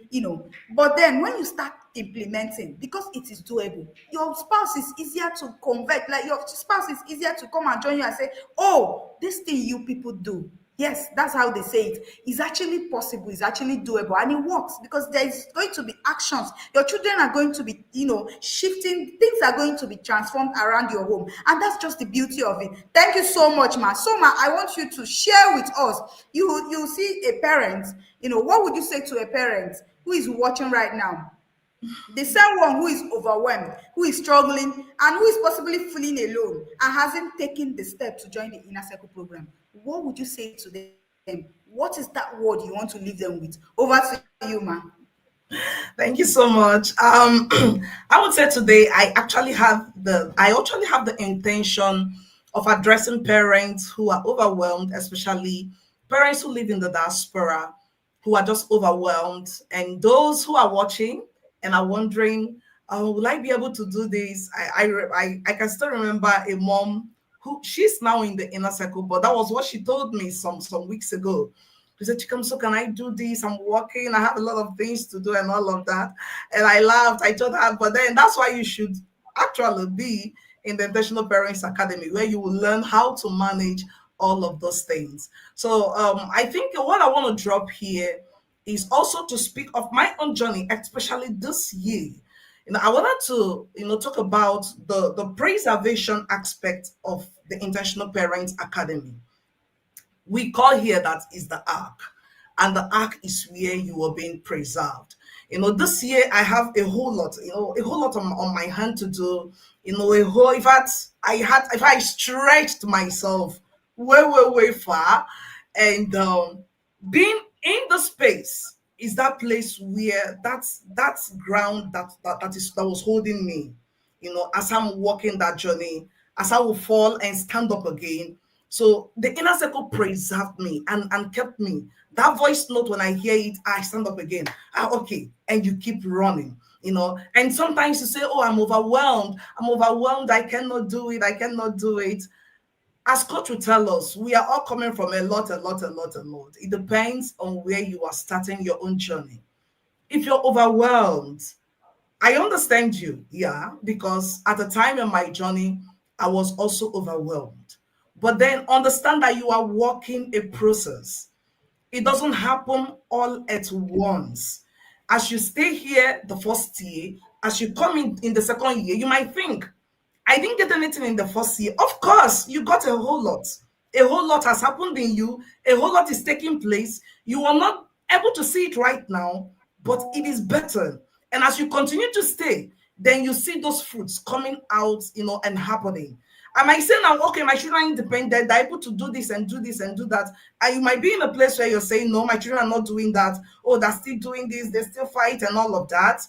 B: but then when you start implementing, because it is doable, your spouse is easier to convert. Like your spouse is easier to come and join you and say, oh, this thing you people do, yes, that's how they say it. It's actually possible, it's actually doable, and it works because there is going to be actions. Your children are going to be, shifting, things are going to be transformed around your home. And that's just the beauty of it. Thank you so much, ma. So, ma, I want you to share with us. You see a parent, what would you say to a parent who is watching right now? The same one who is overwhelmed, who is struggling, and who is possibly feeling alone and hasn't taken the step to join the Inner Circle program. What would you say to them? What is that word you want to leave them with? Over to you, ma.
C: Thank you so much. I would say today I actually have the intention of addressing parents who are overwhelmed, especially parents who live in the diaspora, who are just overwhelmed, and those who are watching and are wondering, oh, will I be able to do this? I can still remember a mom who she's now in the inner circle, but that was what she told me some weeks ago. She said, Chikamso, can I do this? I'm working. I have a lot of things to do and all of that. And I laughed. I told her, but then that's why you should actually be in the Intentional Parents Academy, where you will learn how to manage all of those things. So I think what I want to drop here is also to speak of my own journey, especially this year. I wanted to, talk about the preservation aspect of the Intentional Parents Academy. We call here that is the ark, and the ark is where you are being preserved. This year I have a whole lot, on my hand to do. A whole, in fact, if I stretched myself way, way, way far, and being in the space is that place where that's ground that was holding me, as I'm walking that journey, as I will fall and stand up again. So the inner circle preserved me and kept me. That voice note, when I hear it, I stand up again. Okay. And you keep running, And sometimes you say, oh, I'm overwhelmed. I'm overwhelmed. I cannot do it. I cannot do it. As coach will tell us, we are all coming from a lot, a lot, a lot, a lot. It depends on where you are starting your own journey. If you're overwhelmed, I understand you, yeah, because at the time in my journey, I was also overwhelmed. But then understand that you are walking a process. It doesn't happen all at once. As you stay here the first year, as you come in the second year, you might think, I didn't get anything in the first year. Of course, you got a whole lot. A whole lot has happened in you. A whole lot is taking place. You are not able to see it right now, but it is better. And as you continue to stay, then you see those fruits coming out, and happening. I might say now, okay, my children are independent, they're able to do this and do this and do that. And you might be in a place where you're saying, no, my children are not doing that. Oh, they're still doing this, they still fight and all of that,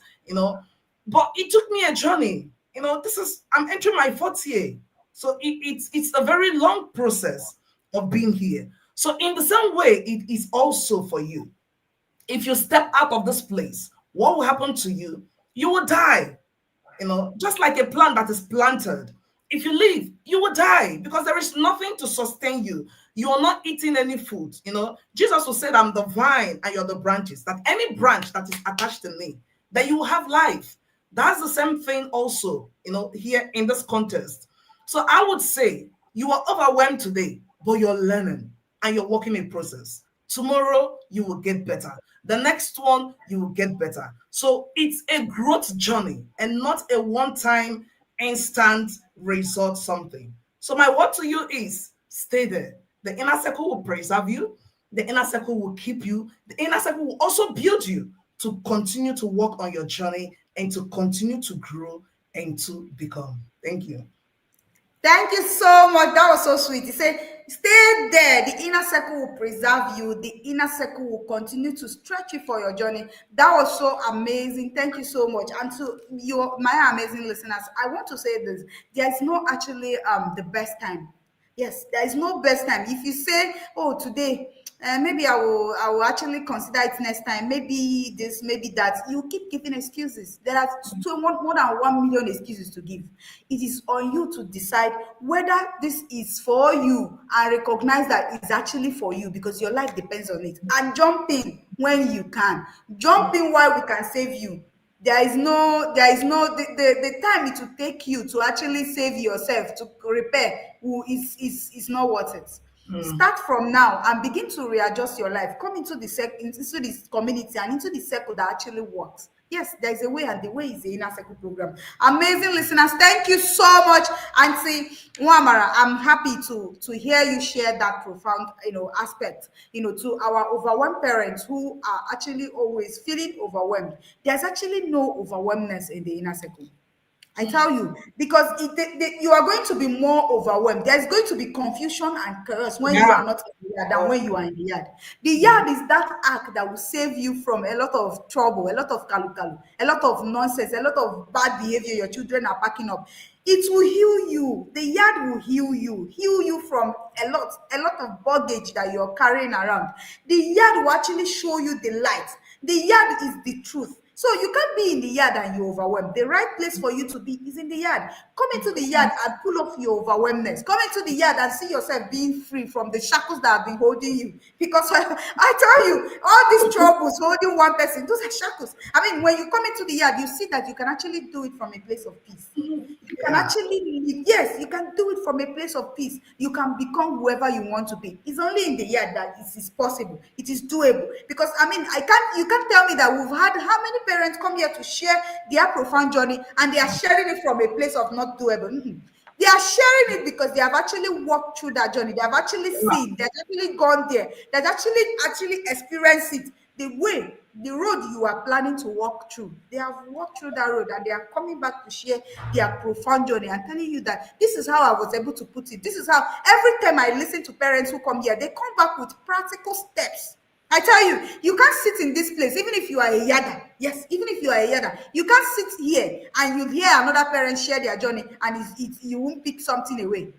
C: But it took me a journey. I'm entering my fourth year. So it's a very long process of being here. So in the same way, it is also for you. If you step out of this place, what will happen to you? You will die. Just like a plant that is planted. If you leave, you will die because there is nothing to sustain you. You are not eating any food. Jesus will say, I'm the vine and you're the branches. That any branch that is attached to me, that you will have life. That's the same thing also, here in this contest. So I would say you are overwhelmed today, but you're learning and you're working in process. Tomorrow, you will get better. The next one, you will get better. So it's a growth journey and not a one-time instant result something. So my word to you is stay there. The inner circle will preserve you. The inner circle will keep you. The inner circle will also build you to continue to work on your journey and to continue to grow and to become. Thank you.
B: Thank you so much. That was so sweet. He said, stay there. The inner circle will preserve you. The inner circle will continue to stretch you for your journey. That was so amazing. Thank you so much. And to you, my amazing listeners, I want to say this. There is no actually the best time. Yes, there is no best time. If you say, oh, today, maybe I will actually consider it next time. Maybe this, maybe that. You keep giving excuses. There are more than 1 million excuses to give. It is on you to decide whether this is for you and recognize that it's actually for you because your life depends on it. And jump in when you can. Jump in while we can save you. The time it will take you to actually save yourself, to repair, is not worth it. Start from now and begin to readjust your life. Come into into this community and into the circle that actually works. Yes, there is a way, and the way is the inner circle program. Amazing listeners, thank you so much, Auntie Nwamara. I'm happy to hear you share that profound, aspect, to our overwhelmed parents who are actually always feeling overwhelmed. There's actually no overwhelmness in the inner circle. I tell you, because you are going to be more overwhelmed. There's going to be confusion and chaos when you
C: Yeah.
B: are not in the yard than when you are in the yard. The yard is that ark that will save you from a lot of trouble, a lot of kalu, a lot of nonsense, a lot of bad behavior your children are packing up. It will heal you. The yard will heal you from a lot of baggage that you're carrying around. The yard will actually show you the light. The yard is the truth. So you can't be in the yard and you're overwhelmed. The right place for you to be is in the yard. Come into the yard and pull off your overwhelmness. Come into the yard and see yourself being free from the shackles that have been holding you. Because I tell you, all these troubles holding one person, those are shackles. I mean, when you come into the yard, you see that you can actually do it from a place of peace. You can
C: Yeah.
B: actually live. Yes, you can do it from a place of peace. You can become whoever you want to be. It's only in the yard that it is possible. It is doable. Because I mean, you can't tell me that we've had how many parents come here to share their profound journey and they are sharing it from a place of not doable. They are sharing it because they have actually walked through that journey. They have actually seen, they've actually gone there, they've actually experienced it the way, the road you are planning to walk through. They have walked through that road and they are coming back to share their profound journey and telling you that this is how I was able to put it. This is how every time I listen to parents who come here, they come back with practical steps. I tell you, you can't sit in this place, even if you are a yada. Yes, even if you are a yada, you can't sit here and you hear another parent share their journey and you won't pick something away.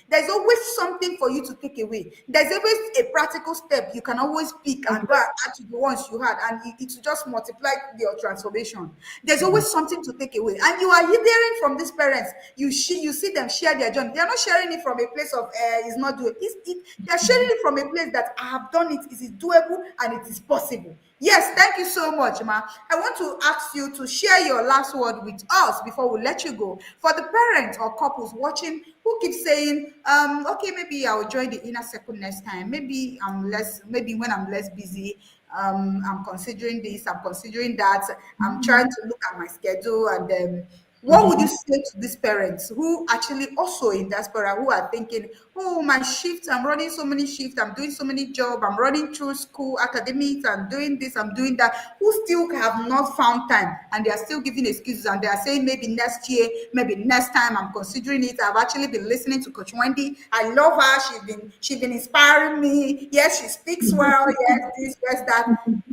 B: There's always something for you to take away. There's always a practical step you can always pick and go and add to the ones you had, and it will just multiply your transformation. There's always something to take away, and you are hearing from these parents. You see them share their journey. They are not sharing it from a place of it's not doable. They are sharing it from a place that I have done it. It is doable and it is possible. Yes, thank you so much, ma. I want to ask you to share your last word with us before we let you go. For the parents or couples watching who keep saying, okay, maybe I'll join the inner circle next time. Maybe when I'm less busy, I'm considering this, I'm considering that, I'm trying to look at my schedule and what would you say to these parents who actually also in diaspora who are thinking, oh, my shift, I'm running so many shifts, I'm doing so many jobs, I'm running through school, academics, I'm doing this, I'm doing that, who still have not found time and they are still giving excuses and they are saying maybe next year, maybe next time, I'm considering it. I've actually been listening to Coach Wendy. I love her. She's been inspiring me. Yes, she speaks well. Yes, this, yes, that.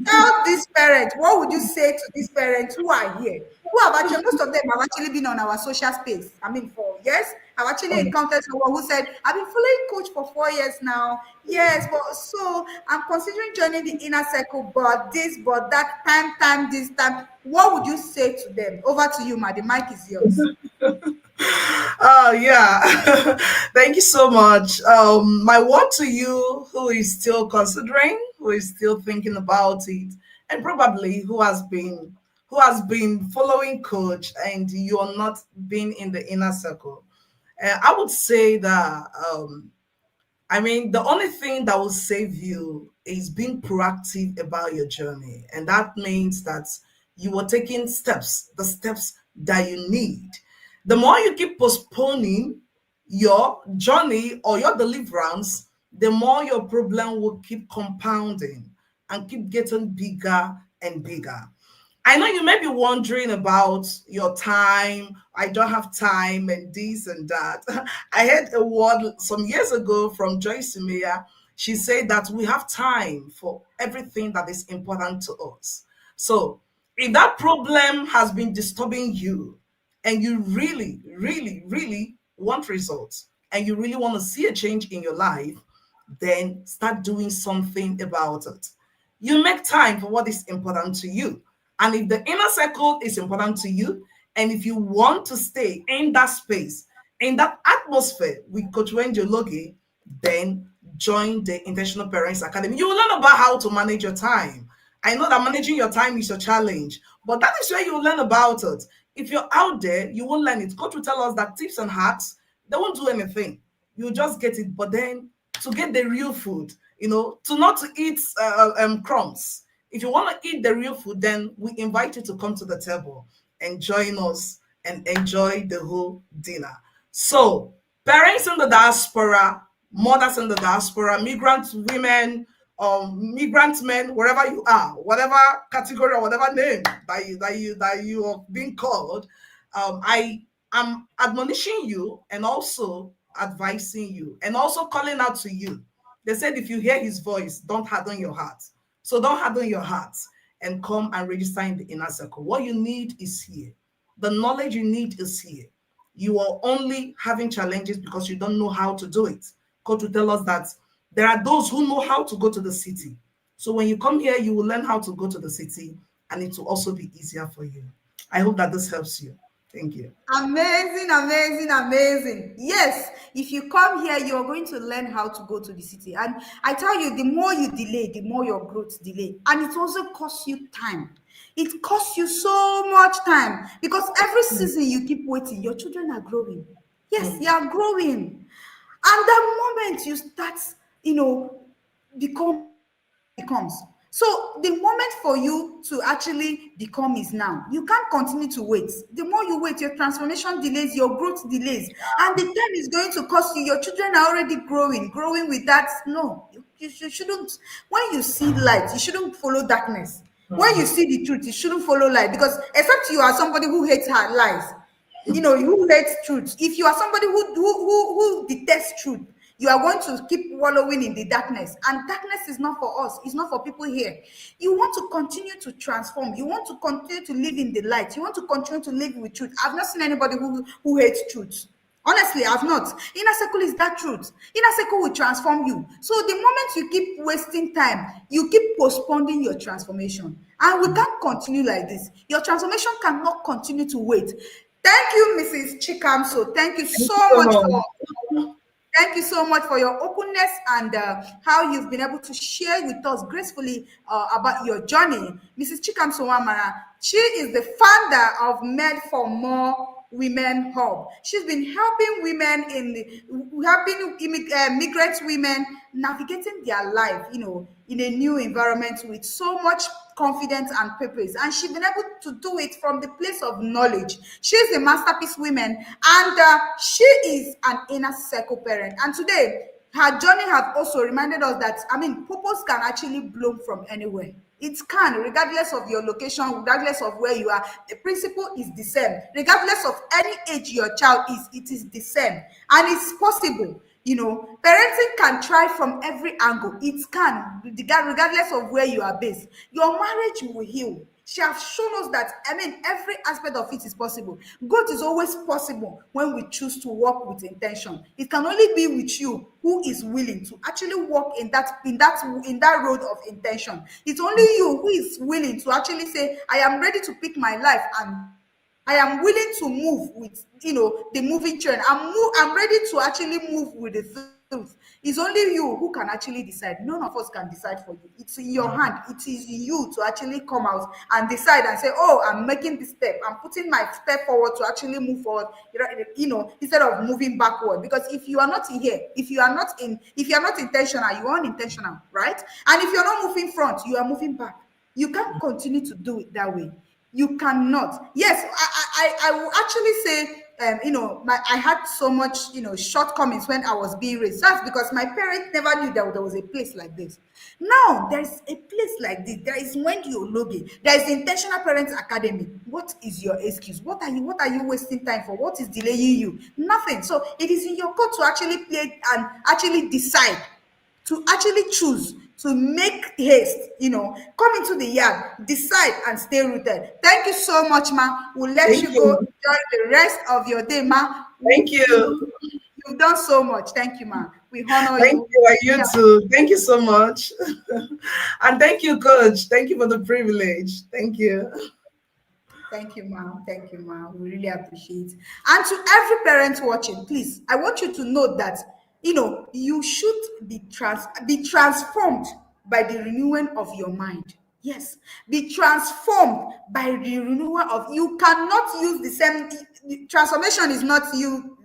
B: Tell these parents, what would you say to these parents who are here? Who have actually, most of them have actually been on our social space. I mean, for years, I've actually encountered someone who said, I've been following coach for 4 years now. Yes, but so I'm considering joining the inner circle, but this, but that, time, this time. What would you say to them? Over to you, ma. The mic is yours.
C: Oh yeah. Thank you so much. My word to you who is still considering, who is still thinking about it, and probably who has been following coach and you're not being in the inner circle. I would say that I mean, the only thing that will save you is being proactive about your journey. And that means that you are taking steps, the steps that you need. The more you keep postponing your journey or your deliverance, the more your problem will keep compounding and keep getting bigger and bigger. I know you may be wondering about your time. I don't have time and this and that. I heard a word some years ago from Joyce Meyer. She said that we have time for everything that is important to us. So if that problem has been disturbing you and you really, really, really want results and you really want to see a change in your life, then start doing something about it. You make time for what is important to you. And if the inner circle is important to you, and if you want to stay in that space, in that atmosphere with Coach Wendy Logi, then join the Intentional Parents Academy. You will learn about how to manage your time. I know that managing your time is a challenge, but that is where you will learn about it. If you're out there, you won't learn it. Coach will tell us that tips and hacks, they won't do anything. You just get it, but then to get the real food, to not to eat crumbs. If you want to eat the real food, then we invite you to come to the table and join us and enjoy the whole dinner. So, parents in the diaspora, mothers in the diaspora, migrant women, migrant men, wherever you are, whatever category or whatever name that you are being called, I am admonishing you and also advising you and also calling out to you. They said if you hear his voice, don't harden your heart. So don't harden your heart and come and register in the inner circle. What you need is here. The knowledge you need is here. You are only having challenges because you don't know how to do it. Coach will tell us that there are those who know how to go to the city. So when you come here, you will learn how to go to the city and it will also be easier for you. I hope that this helps you. Thank you.
B: Amazing, amazing, amazing. Yes, if you come here, you're going to learn how to go to the city. And I tell you, the more you delay, the more your growth delay. And it also costs you time. It costs you so much time because every season you keep waiting, your children are growing. Yes, they are growing. And the moment you start, becoming, the time becomes. So the moment for you to actually become is now. You can't continue to wait. The more you wait, your transformation delays, your growth delays, and the time is going to cost you. Your children are already growing with that. No, you shouldn't. When you see light, you shouldn't follow darkness. When you see the truth, you shouldn't follow light because except you are somebody who hates hard lies, who hates truth. If you are somebody who detests truth, you are going to keep wallowing in the darkness, and darkness is not for us. It's not for people here. You want to continue to transform. You want to continue to live in the light. You want to continue to live with truth. I've not seen anybody who hates truth. Honestly, I've not. Inner circle is that truth. Inner circle will transform you. So the moment you keep wasting time, you keep postponing your transformation. And we can't continue like this. Your transformation cannot continue to wait. Thank you, Mrs. Chikamso. Thank you
C: Thank
B: so
C: you so
B: much
C: much.
B: for Thank you so much for your openness and how you've been able to share with us gracefully about your journey. Mrs. Chikamso Nwamara, she is the founder of Med for More Women Hub. She's been helping women migrant women navigating their life, in a new environment with so much confidence and purpose. And she's been able to do it from the place of knowledge. She's a masterpiece woman, and she is an inner circle parent. And today, her journey has also reminded us that, purpose can actually bloom from anywhere. It can, regardless of your location, regardless of where you are. The principle is the same. Regardless of any age your child is, it is the same. And it's possible. Parenting can try from every angle. It can, regardless of where you are based. Your marriage will heal. She has shown us that, every aspect of it is possible. Growth is always possible when we choose to work with intention. It can only be with you who is willing to actually walk in that road of intention. It's only you who is willing to actually say, I am ready to pick my life, and I am willing to move with, the moving train. I'm ready to actually move with the truth. It's only you who can actually decide. None of us can decide for you. It's in your hand. It is you to actually come out and decide and say, oh, I'm making this step. I'm putting my step forward to actually move forward, instead of moving backward. Because if you are not in here, if you are not intentional, you are unintentional, right? And if you're not moving front, you are moving back. You can't continue to do it that way. You cannot. Yes, I will actually say, I had so much, shortcomings when I was being raised. That's because my parents never knew that there was a place like this. Now there's a place like this. There is Wendy Ologe. There is Intentional Parents Academy. What is your excuse? What are you wasting time for? What is delaying you? Nothing. So it is in your court to actually play and actually decide, to actually choose to make haste, come into the yard, decide, and stay rooted. Thank you so much, ma. We'll let
C: Thank
B: you go
C: you.
B: enjoy the rest of your day, ma.
C: Thank you.
B: You've done so much. Thank you, ma. We honor
C: Thank
B: you.
C: you. And you too. Thank you so much. And thank you, Coach. Thank you for the privilege. Thank you.
B: Thank you, ma'am. Thank you, ma'am. We really appreciate it. And to every parent watching, please, I want you to know that you should be transformed by the renewing of your mind. Yes, be transformed by the renewal of. You cannot use the same. Transformation is not you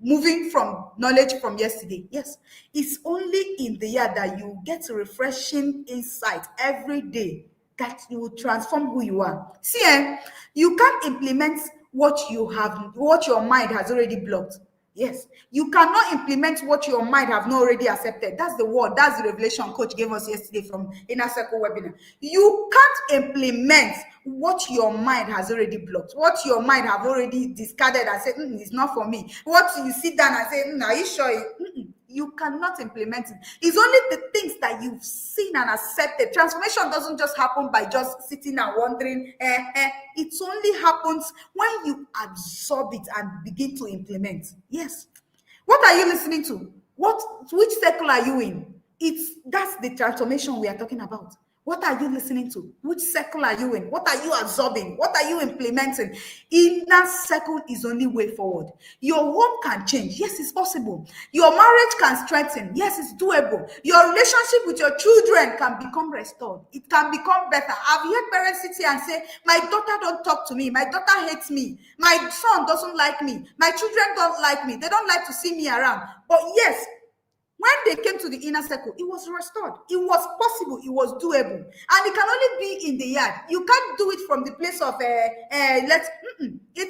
B: moving from knowledge from yesterday. Yes, it's only in the year that you get refreshing insight every day that you will transform who you are. See, you can't implement what your mind has already blocked. Yes, you cannot implement what your mind have not already accepted. That's the word. That's the revelation coach gave us yesterday from Inner Circle webinar. You can't implement what your mind has already blocked, what your mind have already discarded and said, it's not for me. What you sit down and say, are you sure? You cannot implement it. It's only the things that you've seen and accepted. Transformation doesn't just happen by just sitting and wondering. It only happens when you absorb it and begin to implement. Yes. What are you listening to? Which circle are you in? That's the transformation we are talking about. What are you listening to? Which circle are you in? What are you absorbing? What are you implementing? Inner circle is only way forward. Your home can change. Yes, it's possible. Your marriage can strengthen. Yes, it's doable. Your relationship with your children can become restored. It can become better. I've heard parents sit here and say, my daughter don't talk to me. My daughter hates me. My son doesn't like me. My children don't like me. They don't like to see me around. But yes, when they came to the inner circle, it was restored. It was possible. It was doable. And it can only be in the yard. You can't do it from the place of, it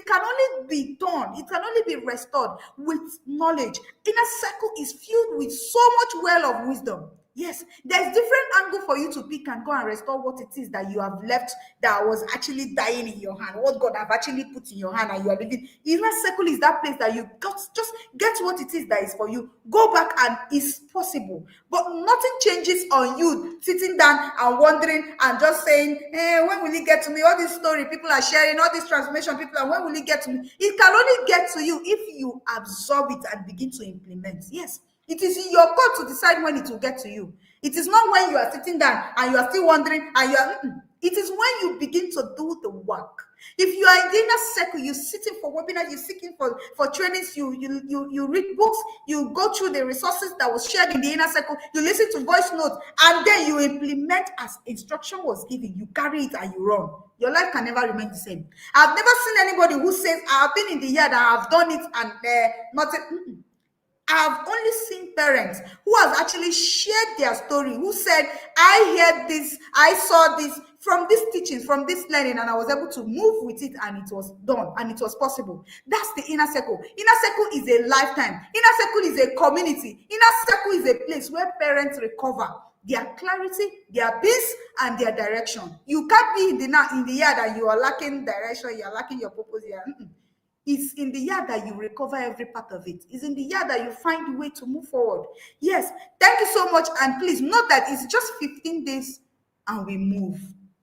B: can only be done. It can only be restored with knowledge. Inner circle is filled with so much well of wisdom. Yes, there's different angle for you to pick and go and restore what it is that you have left that was actually dying in your hand, what God have actually put in your hand and you are living. Inner circle is that place that you got just get what it is that is for you. Go back and it's possible. But nothing changes on you sitting down and wondering and just saying, when will it get to me? All this story people are sharing, all this transformation people are, when will it get to me? It can only get to you if you absorb it and begin to implement. Yes. It is in your court to decide when it will get to you. It is not when you are sitting down and you are still wondering and you are. It is when you begin to do the work. If you are in the inner circle, you're sitting for webinars, you're seeking for trainings, you read books, you go through the resources that was shared in the inner circle, you listen to voice notes, and then you implement as instruction was given. You carry it and you run. Your life can never remain the same. I've never seen anybody who says, I've been in the yard and I've done it and nothing. I've only seen parents who have actually shared their story, who said, I heard this, I saw this from these teachings, from this learning, and I was able to move with it, and it was done, and it was possible. That's the inner circle. Inner circle is a lifetime. Inner circle is a community. Inner circle is a place where parents recover their clarity, their peace, and their direction. You can't be in the yard and you are lacking direction, you are lacking your purpose. It's in the yard that you recover every part of it. It's in the yard that you find the way to move forward. Yes, thank you so much. And please note that it's just 15 days and we move.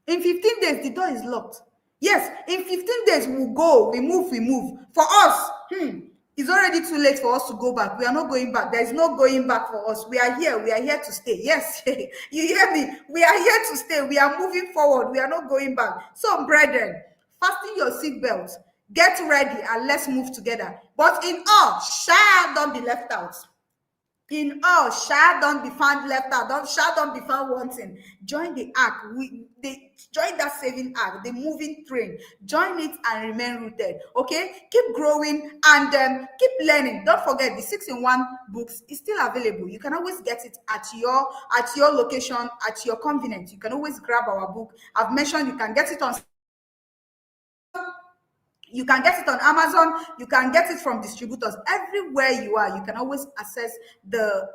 B: In 15 days, the door is locked. Yes, in 15 days, we'll go, we move. For us, it's already too late for us to go back. We are not going back. There is no going back for us. We are here to stay. Yes, you hear me? We are here to stay. We are moving forward. We are not going back. So, brethren, fasten your seatbelts. Get ready and let's move together. But in all, shall don't be left out. In all, shall don't be found left out. Shall don't be found wanting. Join the ark. Join that saving ark, the moving train. Join it and remain rooted. Okay? Keep growing and keep learning. Don't forget the 6-in-1 books is still available. You can always get it at your location, at your convenience. You can always grab our book. I've mentioned you can get it on. You can get it on Amazon. You can get it from distributors. Everywhere you are, you can always access the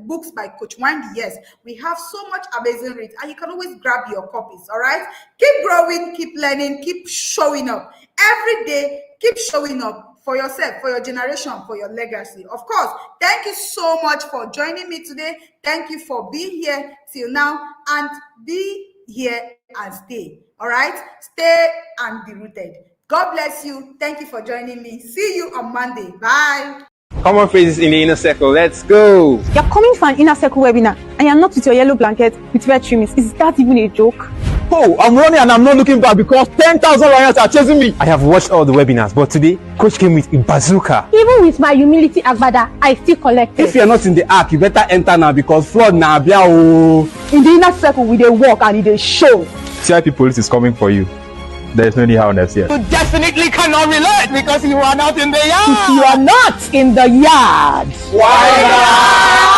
B: books by Coach Wendy. Yes, we have so much amazing reads, and you can always grab your copies. All right, keep growing, keep learning, keep showing up every day. Keep showing up for yourself, for your generation, for your legacy. Of course, thank you so much for joining me today. Thank you for being here till now, and be here and stay. All right, stay and be rooted. God bless you. Thank you for joining me. See you on Monday. Bye.
D: Common phrases in the inner circle. Let's go.
E: You're coming for an inner circle webinar and you're not with your yellow blanket with red trimmings. Is that even a joke?
F: Oh, I'm running and I'm not looking back because 10,000 lions are chasing me.
D: I have watched all the webinars, but today, Coach came with a bazooka.
E: Even with my humility agbada, I still collected.
F: If you're not in the ark, you better enter now because flood now.
E: In the inner circle, we dey walk and they show.
G: CIP police is coming for you. There's no need here.
F: You definitely cannot relate because you are not in the yard.
E: If you are not in the yard,
F: why not?